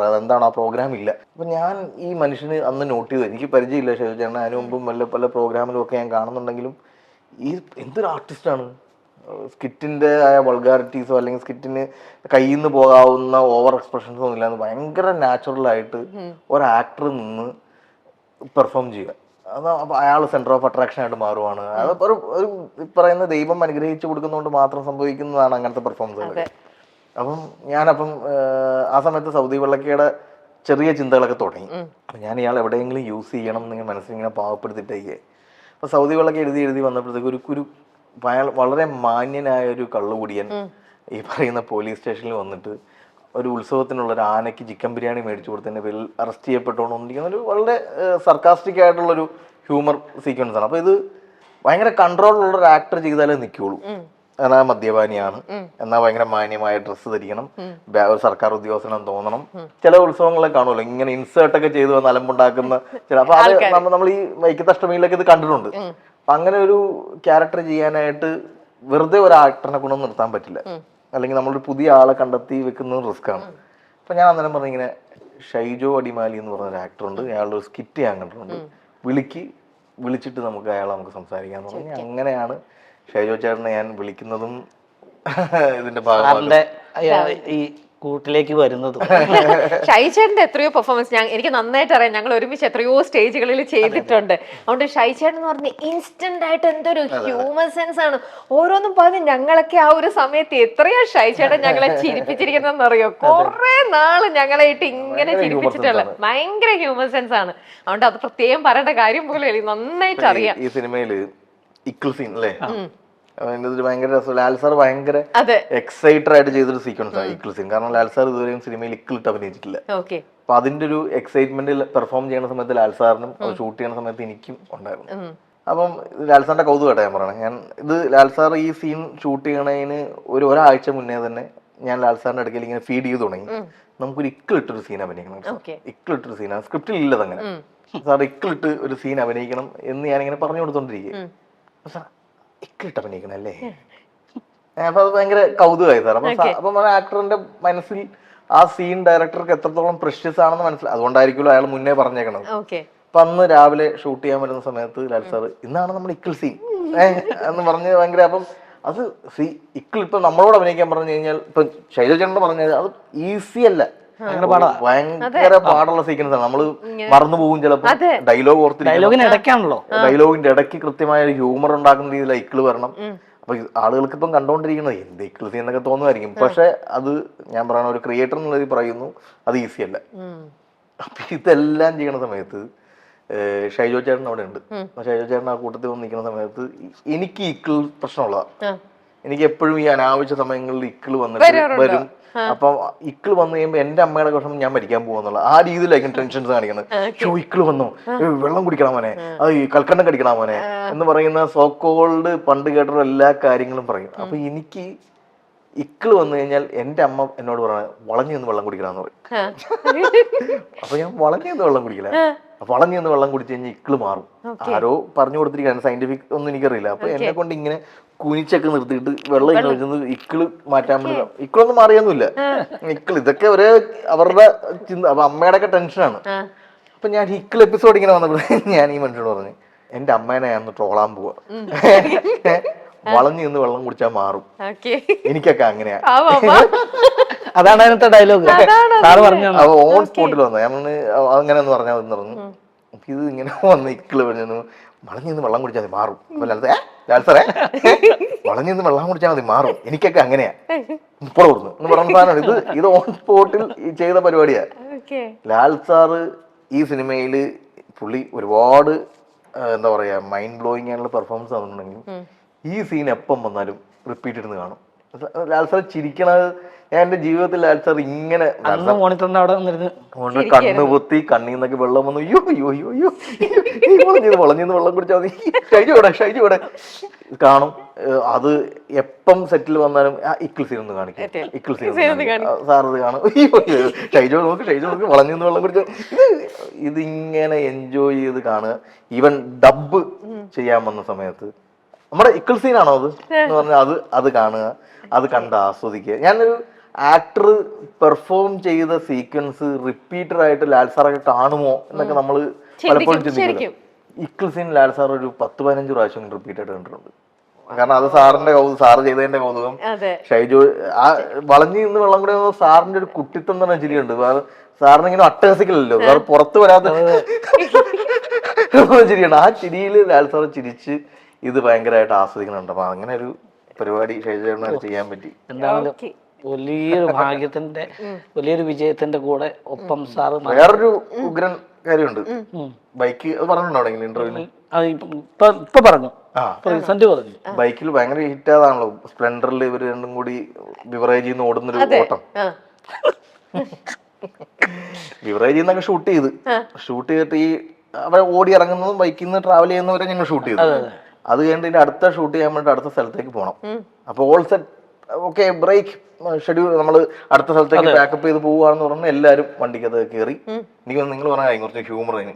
അതെന്താണ് ആ പ്രോഗ്രാം ഇല്ല. അപ്പൊ ഞാൻ ഈ മനുഷ്യന് അന്ന് നോട്ട് ചെയ്തത്, എനിക്ക് പരിചയമില്ല ഷൈജു ചേട്ടൻ. അതിനു മുമ്പും പല പ്രോഗ്രാമിലും ഒക്കെ ഞാൻ കാണുന്നുണ്ടെങ്കിലും ഈ എന്തൊരു ആർട്ടിസ്റ്റാണ്. സ്കിറ്റിന്റെ ആയ വൾഗാരിറ്റീസോ അല്ലെങ്കിൽ സ്കിറ്റിന് കയ്യിൽ നിന്ന് പോകാവുന്ന ഓവർ എക്സ്പ്രഷൻസോ ഒന്നും ഇല്ലാന്ന് ഭയങ്കര നാച്ചുറലായിട്ട് ഒരു ആക്ടർ നിന്ന് പെർഫോം ചെയ്യുക. അപ്പൊ അയാൾ സെന്റർ ഓഫ് അട്രാക്ഷൻ ആയിട്ട് മാറുവാണ്. അത് ഒരു പറയുന്ന ദൈവം അനുഗ്രഹിച്ചു കൊടുക്കുന്നതുകൊണ്ട് മാത്രം സംഭവിക്കുന്നതാണ് അങ്ങനത്തെ പെർഫോമൻസുകൾ. അപ്പം ഞാനപ്പം ആ സമയത്ത് സൗദി വെള്ളക്കയുടെ ചെറിയ ചിന്തകളൊക്കെ തുടങ്ങി. ഞാൻ ഇയാൾ എവിടെയെങ്കിലും യൂസ് ചെയ്യണം എന്നിങ്ങനെ മനസ്സിലിങ്ങനെ പാവപ്പെടുത്തിട്ടേ. അപ്പൊ സൗദി വെള്ളക്ക എഴുതി വന്നപ്പോഴത്തേക്ക് ഒരു വളരെ മാന്യനായ ഒരു കള്ളുകുടിയൻ ഈ പറയുന്ന പോലീസ് സ്റ്റേഷനിൽ വന്നിട്ട് ഒരു ഉത്സവത്തിനുള്ള ഒരു ആനയ്ക്ക് ചിക്കൻ ബിരിയാണി മേടിച്ചു കൊടുത്തതിന്റെ പേരിൽ അറസ്റ്റ് ചെയ്യപ്പെട്ടുകൊണ്ടിരിക്കുന്ന ഒരു വളരെ സർക്കാസ്റ്റിക് ആയിട്ടുള്ളൊരു ഹ്യൂമർ സീക്വൻസ് ആണ്. അപ്പൊ ഇത് ഭയങ്കര കൺട്രോളുള്ള ഒരു ആക്ടർ ചെയ്താലേ നിൽക്കുള്ളൂ. എന്നാ മദ്യപാനിയാണ്, എന്നാ ഭയങ്കര മാന്യമായ ഡ്രസ്സ് ധരിക്കണം, ഒരു സർക്കാർ ഉദ്യോഗസ്ഥനം തോന്നണം. ചില ഉത്സവങ്ങളൊക്കെ കാണുമല്ലോ ഇങ്ങനെ ഇൻസേർട്ടൊക്കെ ചെയ്തു വന്ന് അലമ്പുണ്ടാക്കുന്ന ചില. അപ്പൊ അത് നമ്മൾ ഈ വൈക്കത്തഷ്ടമിയിലൊക്കെ ഇത് കണ്ടിട്ടുണ്ട്. അപ്പൊ അങ്ങനെ ഒരു ക്യാരക്ടർ ചെയ്യാനായിട്ട് വെറുതെ ഒരു ആക്ടറിനെ കൊണ്ടൊന്നും നിർത്താൻ പറ്റില്ല. അല്ലെങ്കിൽ നമ്മളൊരു പുതിയ ആളെ കണ്ടെത്തി വെക്കുന്നത് റിസ്ക് ആണ്. അപ്പൊ ഞാൻ അന്നേരം പറഞ്ഞു, ഇങ്ങനെ ഷൈജോ അടിമാലി എന്ന് പറഞ്ഞ ഒരു ആക്ടർ ഉണ്ട്, അയാളുടെ ഒരു സ്കിറ്റ് ഞാൻ കണ്ടിട്ടുണ്ട്, വിളിച്ചിട്ട് നമുക്ക് നമുക്ക് സംസാരിക്കാന്ന് പറഞ്ഞു. അങ്ങനെയാണ് ഷൈജോ ചേട്ടനെ ഞാൻ വിളിക്കുന്നതും ഇതിന്റെ ഭാഗമായിട്ട് ഈ കൂട്ടിലേക്ക് വരുന്നത്. ഷൈചേട്ടന്റെ എത്രയോ പെർഫോമൻസ് എനിക്ക് നന്നായിട്ട് അറിയാം. ഞങ്ങൾ ഒരുമിച്ച് എത്രയോ സ്റ്റേജുകളിൽ ചെയ്തിട്ടുണ്ട്. അതുകൊണ്ട് ഷൈചേട്ടൻ എന്ന് പറഞ്ഞ ഇൻസ്റ്റന്റ് ആയിട്ട് എന്തൊരു ഹ്യൂമർ സെൻസ് ആണ്. ഓരോന്നും പറഞ്ഞ് ഞങ്ങളൊക്കെ ആ ഒരു സമയത്ത് എത്രയോ ഷൈചേട്ടൻ ഞങ്ങളെ ചിരിപ്പിച്ചിരിക്കുന്നതെന്ന് അറിയോ. കുറെ നാള് ഞങ്ങളെ ഇട്ട് ഇങ്ങനെ ചിരിപ്പിച്ചിട്ടുള്ള ഭയങ്കര ഹ്യൂമർ സെൻസ് ആണ്. അതുകൊണ്ട് അത് പ്രത്യേകം പറയേണ്ട കാര്യം പോലെ നന്നായിട്ട് അറിയാം. ഈ സിനിമയില് ഇക്കിൾ സീൻ അല്ലേ, ഭയങ്കര രസം. ലാൽ സാർ ഭയങ്കര എക്സൈറ്റഡ് ആയിട്ട് ചെയ്തൊരു സീക്വൻസ് ആണ് ഇക്കിൾ സീൻ. കാരണം ലാൽ സാർ ഇതുവരെയും സിനിമയിൽ ഇക്കിളിട്ട് അഭിനയിച്ചിട്ടില്ല. അപ്പൊ അതിന്റെ ഒരു എക്സൈറ്റ്മെന്റിൽ പെർഫോം ചെയ്യുന്ന സമയത്ത് ലാൽ സാറിനും അത് ഷൂട്ട് ചെയ്യുന്ന സമയത്ത് എനിക്കും ഉണ്ടായിരുന്നു. അപ്പം ലാൽ സാറിന്റെ കൗതുകമായിട്ട് ഞാൻ പറയണേ, ഞാൻ ഇത് ലാൽ സാർ ഈ സീൻ ഷൂട്ട് ചെയ്യണതിന് ഒരാഴ്ച മുന്നേ തന്നെ ഞാൻ ലാൽ സാറിന്റെ അടുക്കൽ ഇങ്ങനെ ഫീഡ് ചെയ്ത് തുടങ്ങി, നമുക്കൊരു ഇക്കിളിട്ടൊരു സീൻ അഭിനയിക്കണം. ഇക്കിളിട്ടൊരു സീനാണ്, സ്ക്രിപ്റ്റിൽ ഇല്ലത് അങ്ങനെ. സാർ ഇക്കിളിട്ട് ഒരു സീൻ അഭിനയിക്കണം എന്ന് ഞാനിങ്ങനെ പറഞ്ഞു കൊടുത്തോണ്ടിരിക്കുക. സാർ ഇക്കിളിട്ട് അഭിനയിക്കണം അല്ലേ? അപ്പൊ അത് ഭയങ്കര കൗതുകമായി സാർ. അപ്പം ആക്ടറിന്റെ മനസ്സിൽ ആ സീൻ ഡയറക്ടർക്ക് എത്രത്തോളം പ്രഷ്യസ് ആണെന്ന് മനസ്സിലായി. അതുകൊണ്ടായിരിക്കുമല്ലോ അയാൾ മുന്നേ പറഞ്ഞേക്കണത്. അപ്പൊ അന്ന് രാവിലെ ഷൂട്ട് ചെയ്യാൻ വരുന്ന സമയത്ത് ലാൽ സാർ ഇന്നാണ് നമ്മൾ ഇക്കിൾ സീൻ എന്ന് പറഞ്ഞ് ഭയങ്കര. അപ്പം അത് ഇക്കിൾ ഇപ്പൊ നമ്മളോട് അഭിനയിക്കാൻ പറഞ്ഞു കഴിഞ്ഞാൽ, ഇപ്പൊ ഷൈജ ചേട്ടനോട് പറഞ്ഞാൽ അത് ഈസി അല്ല, ഭയങ്കര പാടുള്ള സീക്വൻസ് ആണ്. നമ്മള് മറന്നു പോകും ചിലപ്പോ. ഡയലോഗ് ഡയലോഗിന്റെ ഇടയ്ക്ക് കൃത്യമായ ഹ്യൂമർ ഉണ്ടാക്കുന്ന രീതിയിൽ ഇക്കിള് വരണം. അപ്പൊ ആളുകൾക്ക് ഇപ്പം കണ്ടോണ്ടിരിക്കുന്നത് എന്ത് ഇക്കിൾ സീൻ എന്നൊക്കെ തോന്നുമായിരിക്കും. പക്ഷെ അത് ഞാൻ പറയണ ഒരു ക്രിയേറ്റർ എന്നുള്ളത് പറയുന്നു, അത് ഈസി അല്ല. അപ്പൊ ഇതെല്ലാം ചെയ്യണ സമയത്ത് ഷൈജോ ചേട്ടൻ അവിടെ ഉണ്ട്. ഷൈജോ ചേട്ടൻ ആ കൂട്ടത്തിൽ വന്ന് നിൽക്കുന്ന സമയത്ത് എനിക്ക് ഇക്കിൾ പ്രശ്നമുള്ളതാണ്. എനിക്ക് എപ്പോഴും ഈ അനാവശ്യ സമയങ്ങളിൽ ഇക്കിള് വന്നിട്ട് വരും. അപ്പൊ ഇക്കിള് വന്നു കഴിയുമ്പോ എന്റെ അമ്മയുടെ വിഷമം ഞാൻ മരിക്കാൻ പോകുന്നുള്ള ആ രീതിയിലായിരിക്കും ടെൻഷൻസ് കാണിക്കുന്നത്. ഷോ ഇക്കിള് വന്നു, വെള്ളം കുടിക്കണം മോനെ, അത് ഈ കൽക്കണ്ടം കടിക്കണം മോനെ എന്ന് പറയുന്ന സോക്കോൾഡ് പണ്ട് കേട്ടുള്ള എല്ലാ കാര്യങ്ങളും പറയും. അപ്പൊ എനിക്ക് ഇക്കിള് വന്നു കഴിഞ്ഞാൽ എന്റെ അമ്മ എന്നോട് പറഞ്ഞ വളഞ്ഞു നിന്ന് വെള്ളം കുടിക്കണമെന്ന് പറയും. അപ്പൊ ഞാൻ വളഞ്ഞു നിന്ന് വെള്ളം കുടിക്കില്ല. വളഞ്ഞു നിന്ന് വെള്ളം കുടിച്ചു കഴിഞ്ഞാൽ ഇക്കിള് മാറും. ആരോ പറഞ്ഞു കൊടുത്തിരിക്കുകയാണ്, സയന്റിഫിക് ഒന്നും എനിക്കറിയില്ല. അപ്പൊ എന്നെ കൊണ്ട് ഇങ്ങനെ കുനിച്ചൊക്കെ നിർത്തിയിട്ട് വെള്ളം ഇങ്ങനെ വെച്ചത് ഇക്കിള് മാറ്റാൻ വേണ്ടി. ഇക്കിളൊന്നും മാറിയൊന്നുമില്ല. ഇക്കിള് ഇതൊക്കെ ഒരേ അവരുടെ ചിന്ത. അപ്പൊ അമ്മയുടെ ഒക്കെ ടെൻഷനാണ്. അപ്പൊ ഞാൻ ഇക്കിള് എപ്പിസോഡ് ഇങ്ങനെ വന്നപ്പോൾ ഞാൻ ഈ മനുഷ്യനോട് പറഞ്ഞു, എന്റെ അമ്മേനെ ഞാൻ ട്രോളാൻ പോവാ, വളഞ്ഞു നിന്ന് വെള്ളം കുടിച്ചാൽ മാറും. എനിക്കൊക്കെ അങ്ങനെയാ. അതാണ് അതിനകത്തെ ഡയലോഗ് സാറ് പറഞ്ഞു. ഓൺ സ്പോട്ടിൽ വന്നു. ഞാൻ അങ്ങനെ ഒന്ന് പറഞ്ഞാൽ മതി പറഞ്ഞു. ഇത് ഇങ്ങനെ വന്ന് ഇക്കിള് പറഞ്ഞു, വളഞ്ഞു നിന്ന് വെള്ളം കുടിച്ചാൽ മതി മാറും. ലാൽസറേ വളഞ്ഞു നിന്ന് വെള്ളം കുടിച്ചാൽ മതി മാറും, എനിക്കൊക്കെ അങ്ങനെയാ ഇപ്പോൾ ഓർന്നു എന്ന് പറഞ്ഞ സാധനമാണ്. ഇത് ഓൺ സ്പോട്ടിൽ ചെയ്ത പരിപാടിയാ. ലാൽ സാറ് ഈ സിനിമയില് പുള്ളി ഒരുപാട് എന്താ പറയാ മൈൻഡ് ബ്ലോയിങ് ആയിട്ടുള്ള പെർഫോമൻസ് തന്നിട്ടുണ്ടെങ്കിലും ഈ സീൻ എപ്പം വന്നാലും റിപ്പീറ്റ് ഇടുന്ന് കാണും. ലാൽ സാർ ചിരിക്കണത് ഞാൻ എന്റെ ജീവിതത്തിൽ ലാൽ സാർ ഇങ്ങനെ കണ്ണ് പൊത്തി കണ്ണീന്നൊക്കെ വെള്ളം വന്നു, അയ്യോ അയ്യോ അയ്യോ അയ്യോ വളഞ്ഞിന്ന് വെള്ളം കുടിച്ചാൽ മതി, ഷൈജു ഇവിടെ കാണും. അത് എപ്പം സെറ്റിൽ വന്നാലും ഇക്കിൾ സീൻ ഒന്ന് കാണിക്കും, ഇക്കിൾ സീൻ സാർ ഇത് കാണും, അയ്യോ ഷൈജു നോക്ക് വളഞ്ഞിന്ന് വെള്ളം കുടിച്ചാൽ. ഇതിങ്ങനെ എൻജോയ് ചെയ്ത് കാണുക. ഈവൻ ഡബ് ചെയ്യാൻ വന്ന സമയത്ത് നമ്മുടെ ഇക്കിൾ സീനാണോ അത് എന്ന് പറഞ്ഞാൽ അത് കാണുക, അത് കണ്ട് ആസ്വദിക്കുക. ഞാനൊരു ആക്ടർ പെർഫോം ചെയ്ത സീക്വൻസ് റിപ്പീറ്റഡ് ആയിട്ട് ലാൽ സാറൊക്കെ കാണുമോ എന്നൊക്കെ നമ്മൾ പലപ്പോഴും ചിന്തിക്കും. ഇക്കിൾ സീൻ ലാൽ സാർ ഒരു 10-15 പ്രാവശ്യം റിപ്പീറ്റ് ആയിട്ട് കണ്ടിട്ടുണ്ട്. കാരണം അത് സാറിന്റെ കൗതുകം, സാറ് ചെയ്തതിന്റെ കൗതുകം. ഷൈജു ആ വളഞ്ഞു നിന്ന് വെള്ളം കൂടെ സാറിന്റെ ഒരു കുട്ടിത്തം തന്നെ ചിരിയുണ്ട്. സാറിന് ഇങ്ങനെ അട്ടഹസിക്കലല്ലോ, സാർ പുറത്ത് വരാത്ത ചിരിയാണ്. ആ ചിരിയിൽ ലാൽ സാർ ചിരിച്ച് ഇത് ഭയങ്കരമായിട്ട് ആസ്വദിക്കുന്നുണ്ട്. അപ്പൊ അങ്ങനെ ഒരു പരിപാടി ഷൈജു ചെയ്യാൻ പറ്റി. എന്തായാലും വലിയൊരു ഭാഗ്യത്തിന്റെ വലിയൊരു വിജയത്തിന്റെ കൂടെ ഒപ്പം സാറ് വേറൊരു ഉഗ്രൻ കാര്യമുണ്ട്. ബൈക്ക് അത് പറഞ്ഞിട്ടുണ്ടോ ഇന്റർവ്യൂവിന്? ഇപ്പൊ പറഞ്ഞു, റീസെന്റ് പറഞ്ഞു. ബൈക്കിൽ ഭയങ്കര ഹിറ്റ് ആയതാണല്ലോ സ്പ്ലെൻഡറിൽ ഇവര് രണ്ടും കൂടി ബിവറേജിൽ നിന്ന് ഓടുന്നൊരു ഓട്ടം. ബിവറേജിൽ നിന്നൊക്കെ ഷൂട്ട് ചെയ്തിട്ട് ഈ അവിടെ ഓടി ഇറങ്ങുന്നതും ബൈക്കിൽ നിന്ന് ട്രാവൽ ചെയ്യുന്നവരെ ഞങ്ങൾ ഷൂട്ട് ചെയ്തു. അത് കഴിഞ്ഞിട്ട് അടുത്ത ഷൂട്ട് ചെയ്യാൻ വേണ്ടി അടുത്ത സ്ഥലത്തേക്ക് പോകണം. അപ്പൊ all set okay, break schedule, നമ്മൾ അടുത്ത സ്ഥലത്തേക്ക് പാക്കപ്പ് ചെയ്ത് പോവുകയാണെന്ന് പറഞ്ഞാൽ എല്ലാവരും വണ്ടിക്കത് കയറി. എനിക്ക് നിങ്ങൾ പറഞ്ഞാൽ കുറച്ച് ഹ്യൂമർ അതിന്.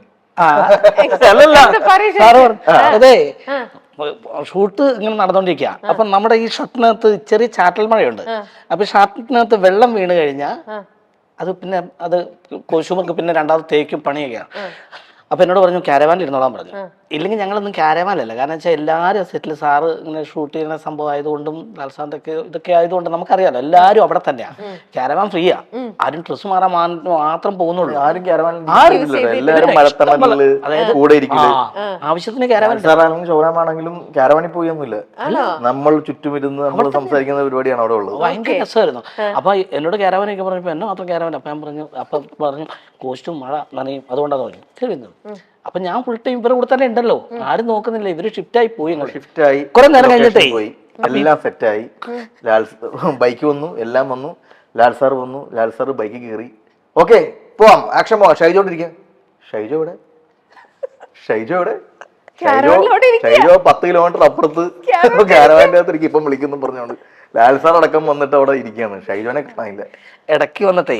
അതെ, ഷൂട്ട് ഇങ്ങനെ നടന്നുകൊണ്ടിരിക്കുക. അപ്പൊ നമ്മുടെ ഈ ഷർട്ടിനകത്ത് ചെറിയ ചാറ്റൽ മഴയുണ്ട്. അപ്പൊ ഷർട്ടിനകത്ത് വെള്ളം വീണ് കഴിഞ്ഞാൽ അത് പിന്നെ അത് കോസ്റ്റ്യൂമർക്ക് പിന്നെ രണ്ടാമത് തേക്കും പണിയൊക്കെയാണ്. അപ്പൊ എന്നോട് പറഞ്ഞു ക്യാരവാനിൽ ഇരുന്നോളാൻ പറഞ്ഞു. ഇല്ലെങ്കിൽ ഞങ്ങളൊന്നും ക്യാരവാനല്ല, കാരണം വെച്ചാൽ എല്ലാവരും സെറ്റിൽ സാറ് ഇങ്ങനെ ഷൂട്ട് ചെയ്യുന്ന സംഭവം ആയതുകൊണ്ടും ലാൽസാറിന്റെ ഒക്കെ ഇതൊക്കെ ആയതുകൊണ്ട് നമുക്കറിയാലോ എല്ലാവരും അവിടെ തന്നെയാ. ക്യാരവാൻ ഫ്രീയാ, ആരും ഡ്രസ്സ് മാറാൻ മാത്രം പോകുന്നുള്ളൂ. ആരും ക്യാരവാൻ ആവശ്യത്തിന് ക്യാരവാൻ ഷോറാമാണെങ്കിലും ക്യാരവാനിൽ പോയൊന്നുമില്ല. നമ്മൾ ചുറ്റുമിരുന്ന് നമ്മൾ സംസാരിക്കുന്ന പരിപാടിയാണ് അവിടെ ഉള്ളത്. ഭയങ്കര രസമായിരുന്നു. അപ്പൊ എന്നോട് ക്യാരവാനൊക്കെ പറഞ്ഞപ്പോ എന്നെ മാത്രം ക്യാരവാൻ. അപ്പൊ ഞാൻ പറഞ്ഞു കോസ്റ്റ്യൂം മഴ നനയും, അതുകൊണ്ടാണ് പറഞ്ഞു ശരി. അപ്പൊ ഞാൻ ഫുൾ ടൈം ഇവരുടെ കൂടെ തന്നെ ഉണ്ടല്ലോ, ആരും നോക്കുന്നില്ല. ഇവര് ഷിഫ്റ്റായി പോയി, കുറെ നേരം കഴിഞ്ഞിട്ടേ എല്ലാം സെറ്റായി. ലാൽ ബൈക്ക് വന്നു, എല്ലാം വന്നു. ലാൽ സാർ വന്നു, ലാൽ സാർ ബൈക്ക് കയറി. ഓക്കെ പോവാം, ആക്ഷൻ പോവാം. ഷൈജോണ്ടിരിക്കുക. ഷൈജോ 10 കിലോമീറ്റർ അപ്പുറത്ത് ക്യാരവാന്റെ അകത്ത് ഇരിക്കും. ഇപ്പം വിളിക്കുന്നു പറഞ്ഞോണ്ട് ലാൽ സാർ അടക്കം വന്നിട്ട് അവിടെ ഇരിക്കുകയാണ്. ഷൈജോനെ കിട്ടാനില്ല. ഇടയ്ക്ക് വന്നിട്ടേ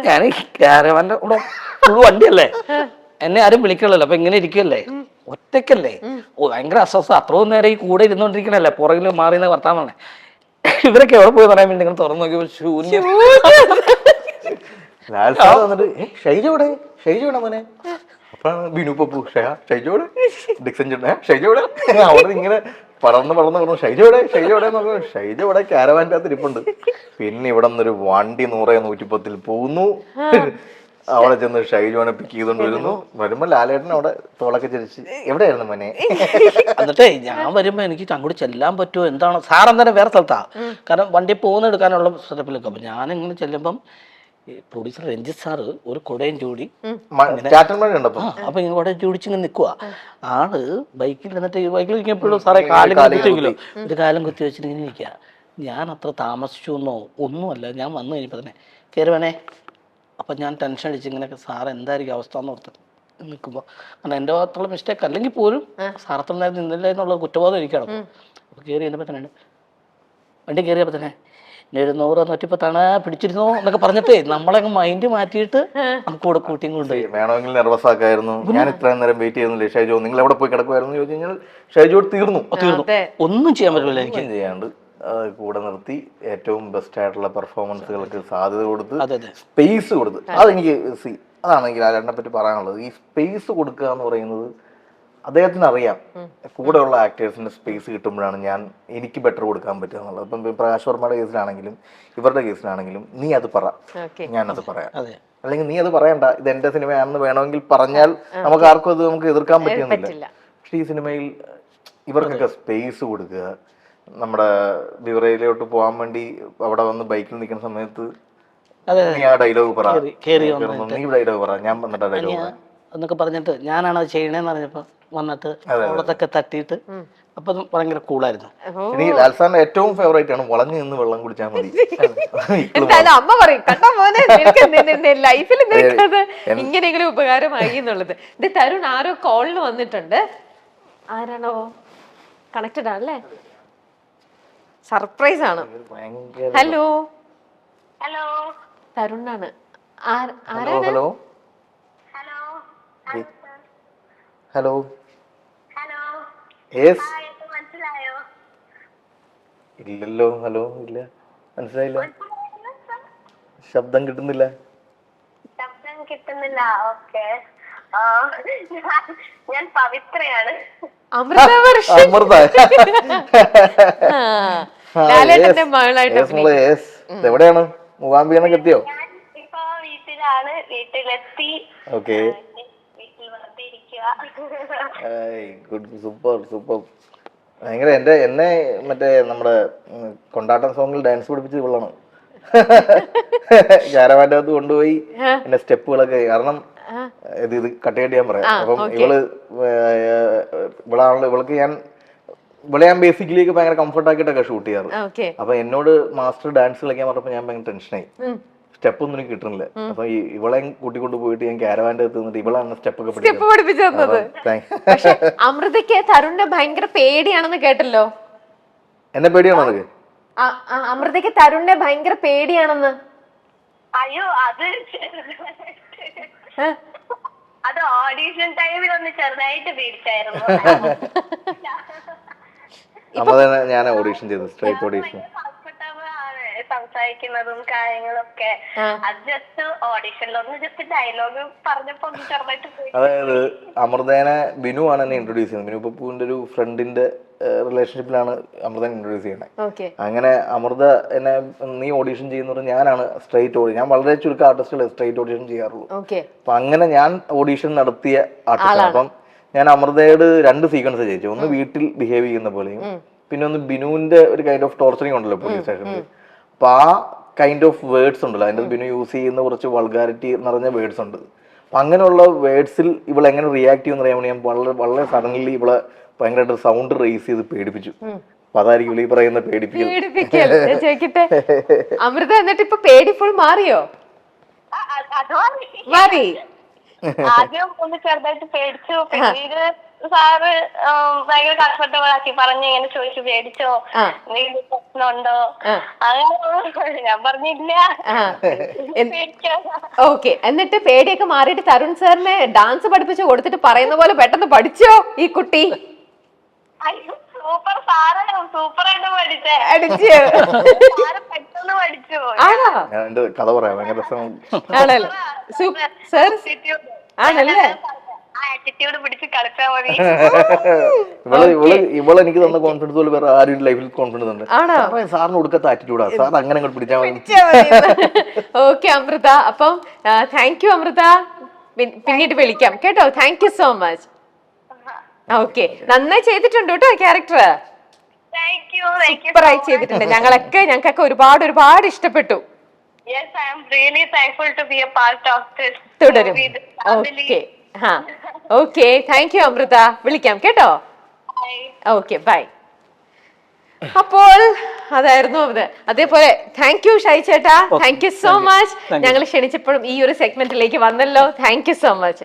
ഞാൻ ക്യാരവാന്റെ കൂടെ ഫുൾ വണ്ടിയല്ലേ, എന്നെ ആരും വിളിക്കണല്ലോ. അപ്പൊ ഇങ്ങനെ ഇരിക്കല്ലേ, ഒറ്റയ്ക്കല്ലേ, ഭയങ്കര അസ്വസ്ഥ. അത്രയും നേരം ഈ കൂടെ ഇരുന്നോണ്ടിരിക്കണല്ലേ, പുറകിൽ മാറിയെന്ന് വർത്താൻ പറഞ്ഞേ. ഇവരൊക്കെ എവിടെ പോയി പറയാൻ വേണ്ടി നിങ്ങൾ തുറന്നു നോക്കിയപ്പോ ശൂന്യം. ലാൽ സാർ വന്നിട്ട് ഷൈജോടെ മോനെ. അപ്പോഴാണ് ബിനു പപ്പു ഷൈജോടെ ഡിക്സൺ ഷൈജോടെ അവിടെ ഇങ്ങനെ പറന്ന് പറഞ്ഞു ഷൈജോടെ നോക്കുന്നു. ഷൈജോടെ ക്യാരവാൻ്റെ അകത്ത് ഇരിപ്പുണ്ട്. പിന്നെ ഇവിടെ നിന്നൊരു വണ്ടി 100-110 പോകുന്നു. അവിടെ ചെന്ന് ഷൈജോനെ പിക്ക് ചെയ്തോണ്ട് വരുമ്പോ ലാലേട്ടൻ അവിടെ തോളൊക്കെ ചിരിച്ച് എവിടെയായിരുന്നു മോനെ. എന്നിട്ടേ ഞാൻ വരുമ്പോ എനിക്ക് അങ്ങോട്ട് ചെല്ലാൻ പറ്റുമോ എന്താണ്, സാർ അന്നേരം വേറെ സ്ഥലത്താ, കാരണം വണ്ടി പോകുന്ന എടുക്കാനുള്ള സെറ്റപ്പിലൊക്കെ. അപ്പൊ ഞാനിങ്ങനെ ചെല്ലുമ്പം പ്രൊഡ്യൂസർ രഞ്ജിത്ത് സാറ് ഒരു കുടയും ചൂടി അപ്പൊ ഇങ്ങനെ കുടയും ചൂടിച്ചിങ്ങനെ നിൽക്കുക. ആള് ബൈക്കിൽ എന്നിട്ട് ബൈക്കിൽ ഇരിക്കുമ്പോഴും സാറേ കാലും കുത്തി വെക്കില്ലോ, ഒരു കാലം കുത്തി വെച്ചിട്ട് ഇങ്ങനെ ഇരിക്കുക. ഞാൻ അത്ര താമസിച്ചു എന്നോ ഒന്നുമല്ല, ഞാൻ വന്നു കഴിഞ്ഞപ്പോൾ തന്നെ കയറി വേണേ. അപ്പം ഞാൻ ടെൻഷൻ അടിച്ച് ഇങ്ങനെയൊക്കെ സാർ എന്തായിരിക്കും അവസ്ഥ എന്ന് ഓർത്ത് നിൽക്കുമ്പോൾ, കാരണം എൻ്റെ ഭാഗത്തുള്ള മിസ്റ്റേക്ക് അല്ലെങ്കിൽ പോലും സാർ അത്ര നേരം നിന്നില്ല എന്നുള്ള കുറ്റബോധം എനിക്ക് കിടക്കും. അപ്പോൾ കയറി കഴിഞ്ഞപ്പോൾ തന്നെ വണ്ടി കയറിയപ്പോൾ തന്നെ 100 110 പിടിച്ചിരുന്നോ എന്നൊക്കെ പറഞ്ഞിട്ടേ നമ്മളങ്ങ് മൈൻഡ് മാറ്റിയിട്ട് നമുക്ക് കൂടെ കൂട്ടിയും കൊണ്ടുപോയി. വേണമെങ്കിൽ നെർവസ് ആക്കായിരുന്നു. ഞാൻ ഇത്രയും നേരം വെയിറ്റ് ചെയ്യുന്നില്ലേ ഷൈജോ, നിങ്ങൾ എവിടെ പോയി കിടക്കുമായിരുന്നു ചോദിച്ചു കഴിഞ്ഞാൽ ഷൈജോ തീർന്നു. ഒന്നും ചെയ്യാൻ പറ്റില്ല എനിക്ക്. ചെയ്യാണ്ട് കൂടെ നിർത്തി ഏറ്റവും ബെസ്റ്റ് ആയിട്ടുള്ള പെർഫോമൻസുകൾക്ക് സാധ്യത കൊടുത്ത് അതെ സ്പേസ് കൊടുത്ത്, അതെനിക്ക് അതാണ് എനിക്ക് ലാലേട്ടനെ പറ്റി പറയാനുള്ളത്. ഈ സ്പേസ് കൊടുക്കുക എന്ന് പറയുന്നത് അദ്ദേഹത്തിന് അറിയാം. കൂടെയുള്ള ആക്ടേഴ്സിന് സ്പേസ് കിട്ടുമ്പോഴാണ് എനിക്ക് ബെറ്റർ കൊടുക്കാൻ പറ്റുക എന്നുള്ളത്. ഇപ്പം പ്രകാശ് വർമ്മയുടെ കേസിലാണെങ്കിലും ഇവരുടെ കേസിലാണെങ്കിലും നീ അത് പറ, ഞാനത് പറയാം, അല്ലെങ്കിൽ നീ അത് പറയണ്ട, ഇത് എന്റെ സിനിമയാണെന്ന് വേണമെങ്കിൽ പറഞ്ഞാൽ നമുക്ക് ആർക്കും അത് നമുക്ക് എതിർക്കാൻ പറ്റുന്നില്ല. പക്ഷെ ഈ സിനിമയിൽ ഇവർക്കൊക്കെ സ്പേസ് കൊടുക്കുക. നമ്മുടെ വിവരയിലോട്ട് പോകാൻ വേണ്ടി അവിടെ വന്ന് ബൈക്കിൽ നിൽക്കുന്ന സമയത്ത് നീ ആ ഡയലോഗ് പറ, നീ ഡയലോഗ് പറ, ഞാൻ വന്നിട്ട് ഡയലോഗ് പറ എന്നൊക്കെ പറഞ്ഞിട്ട് ഞാനാണ് അത് ചെയ്യണേന്ന് പറഞ്ഞപ്പോ വന്നിട്ട് വെള്ളത്തൊക്കെ തട്ടിയിട്ട് അപ്പൊ ഭയങ്കര കൂളായിരുന്നു. ഇനി ലാൽസാറിന്റെ ഏറ്റവും ഫേവറേറ്റ് ആണ് വളഞ്ഞു നിന്ന് വെള്ളം കുടിച്ചാൽ മതി. എന്തായാലും അമ്മ പറയും കണ്ടോ മോനെ ലൈഫിൽ നിനക്കത് ഇങ്ങനെയെങ്കിലും ഉപകാരമായി എന്നുള്ളത്. ഇത് തരുൺ ആരോ കോളിന് വന്നിട്ടുണ്ട്. ആരാണോ? കണക്റ്റഡ് ആണല്ലേ? സർപ്രൈസ് ആണ്. ഹലോ ഹലോ തരുണാണ്. Hello hello hello hello yes. മനസ്സിലായോ? ഇല്ലല്ലോ. ഹലോ ഇല്ല, മനസ്സിലായില്ല. ശബ്ദം കിട്ടുന്നില്ല. ശബ്ദം കിട്ടുന്നില്ല. ഓക്കെ, ഞാൻ പവിത്രയാണ്. അമൃത എവിടെയാണ്? മൂകാംബികനൊക്കെ എത്തിയോ? ഇപ്പൊ വീട്ടിലാണ്, വീട്ടിലെത്തി. ഓക്കെ, വീട്ടിൽ വെറുതെ ഇരിക്കുക. Super super. ഭയങ്കര എന്നെ മറ്റേ നമ്മുടെ കൊണ്ടാട്ടം സോങ്ങിൽ ഡാൻസ് പഠിപ്പിച്ച് ഇവളാണ്. ക്യാരവാൻ്റെ അകത്ത് കൊണ്ടുപോയി എന്റെ സ്റ്റെപ്പുകളൊക്കെ, കാരണം ഇത് കട്ട് ചെയ്യാൻ പറയാം. അപ്പം ഇവൾക്ക് ഞാൻ ബേസിക്കലി ഭയങ്കര കംഫർട്ട് ആക്കിയിട്ടൊക്കെ ഷൂട്ട് ചെയ്യാറ്. അപ്പൊ എന്നോട് മാസ്റ്റർ ഡാൻസ് കളിക്കാൻ പറഞ്ഞപ്പോ ഞാൻ ഭയങ്കര ടെൻഷനായി. സ്റ്റെപ്പ് ഒന്നും എനിക്ക് കിട്ടുന്നില്ല. അപ്പൊ ഇവളെ കൂട്ടിക്കൊണ്ട് പോയിട്ട് ഞാൻ ക്യാരവാൻ്റെ അകത്ത് നിന്നിട്ട് ഇവളാണ് സ്റ്റെപ്പ് ഒക്കെ പഠിപ്പിച്ചു തന്നത്. പക്ഷെ അമൃതയ്ക്ക് തരുണിനെ ഭയങ്കര പേടിയാണെന്ന് കേട്ടല്ലോ. എന്നെ പേടിയാണോ നിനക്ക്? അമൃതയ്ക്ക് തരുണിനെ ഭയങ്കര പേടിയാണെന്ന്. അയ്യോ, അത് ഓഡീഷൻ ടൈമിൽ ഒന്ന് ചെറുതായിട്ട് പേടിച്ചായിരുന്നു. ഞാൻ ഓഡീഷൻ ചെയ്തു, സ്ട്രൈറ്റ് ഓഡീഷൻ. സംസാരിക്കുന്നതും കാര്യങ്ങളൊക്കെ അത് ജസ്റ്റ് ഓഡീഷനിലൊന്ന് ജസ്റ്റ് ഡയലോഗ് പറഞ്ഞപ്പോ ചെറുതായിട്ട്. അതായത് അമൃതേനെ ബിനു ആണ് എന്നെ ഇൻട്രൊഡ്യൂസ് ചെയ്യുന്നത്. ബിനു പപ്പുവിന്റെ ഒരു ഫ്രണ്ടിന്റെ റിലേഷൻഷിപ്പിലാണ് അമൃതനെ ഇൻട്രൊഡ്യൂസ് ചെയ്യുന്നത്. അങ്ങനെ അമൃത എന്നെ നീ ഓഡീഷൻ ചെയ്യുന്നത് ഞാനാണ് സ്ട്രൈറ്റ് ഓഡീഷൻ. ഞാൻ വളരെ ചുരുക്കം ആർട്ടിസ്റ്റുകൾ സ്ട്രൈറ്റ് ഓഡീഷൻ ചെയ്യാറുള്ളൂ. അപ്പൊ അങ്ങനെ ഞാൻ ഓഡീഷൻ നടത്തിയ ആർട്ടിസ്റ്റ്. അപ്പം ഞാൻ അമൃതയോട് 2 സീക്വൻസ് ചെയ്യിച്ചു. ഒന്ന് വീട്ടിൽ ബിഹേവ് ചെയ്യുന്ന പോലെയും, പിന്നെ ഒന്ന് ബിനുവിന്റെ ഒരു കൈൻഡ് ഓഫ് ടോർച്ചറിങ് ഉണ്ടല്ലോ പോലീസ് സ്റ്റേഷനിൽ. അപ്പൊ ആ കൈൻഡ് ഓഫ് വേർഡ്സ് ഉണ്ടല്ലോ, അതിന്റെ ബിനു യൂസ് ചെയ്യുന്ന കുറച്ച് വൾഗാരിറ്റി നിറഞ്ഞ വേർഡ്സ് ഉണ്ട്. അപ്പൊ അങ്ങനെയുള്ള വേർഡ്സിൽ ഇവൾ എങ്ങനെ റിയാക്ട് ചെയ്യുമെന്ന് അറിയാൻ വേണ്ടി ഞാൻ വളരെ സഡൻലി ഇവളെ ഭയങ്കരമായിട്ട് സൗണ്ട് റേസ് ചെയ്ത് പേടിപ്പിച്ചു. അപ്പൊ അതായിരിക്കും ഈ പറയുന്ന പേടിപ്പിക്കൽ. അമൃത എന്നിട്ട് ഇപ്പൊ പേടി ഫുൾ മാറിയോ? മാറി. ആദ്യം ഒന്ന് ചെറുതായിട്ട് പേടിച്ചു, പിന്നീട് സാറ് ഭയങ്കര കംഫർട്ടബിൾ ആക്കി പറഞ്ഞു. ഇങ്ങനെ ചോദിച്ചു, പേടിച്ചോ, എന്തെങ്കിലും പ്രശ്നമുണ്ടോ? അങ്ങനെ ഞാൻ പറഞ്ഞില്ല. ഓക്കെ, എന്നിട്ട് പേടിയൊക്കെ മാറിയിട്ട് തരുൺ സാറിനെ ഡാൻസ് പഠിപ്പിച്ചു കൊടുത്തിട്ട് പറയുന്ന പോലെ പെട്ടെന്ന് പഠിച്ചോ ഈ കുട്ടി? സൂപ്പർ സാറ്, സൂപ്പറായിട്ട് പഠിച്ചു. പെട്ടെന്ന് പഠിച്ചു. കഥ പറയാം. ആണല്ലോ, ആണല്ലേ? ആറ്റിറ്റ്യൂഡ് പിടിച്ച് കളിച്ചാൽ മതി. ഇവളെ എനിക്ക് തന്ന കോൺഫിഡൻസ് പോലെ വേറെ ആരും ലൈഫിൽ കോൺഫിഡൻസ് ഉണ്ട്. സാറിന് കൊടുക്കാത്ത ആറ്റിറ്റ്യൂഡാ. സാർ അങ്ങനെ അങ്ങോട്ട് പിടിച്ചാൽ മതി. ഓക്കെ അമൃത, അപ്പം താങ്ക് യു അമൃത. പിന്നീട് വിളിക്കാം കേട്ടോ. Thank you so much. Okay, നന്നായി ചെയ്തിട്ടുണ്ട് കേട്ടോ ക്യാരക്ടർ. സൂപ്പറായി ചെയ്തിട്ടുണ്ട്. ഞങ്ങൾക്കൊക്കെ ഒരുപാട് ഇഷ്ടപ്പെട്ടു. തുടരും. Okay, okay, thank you Amrita. വിളിക്കാം കേട്ടോ. Okay, bye. അപ്പോൾ അതായിരുന്നു അത്. അതേപോലെ താങ്ക് യു ഷൈ ചേട്ടാ, താങ്ക് യു സോ മച്ച്. ഞങ്ങൾ ക്ഷണിച്ചപ്പോഴും ഈ ഒരു സെഗ്മെന്റിലേക്ക് വന്നല്ലോ. Thank you so much.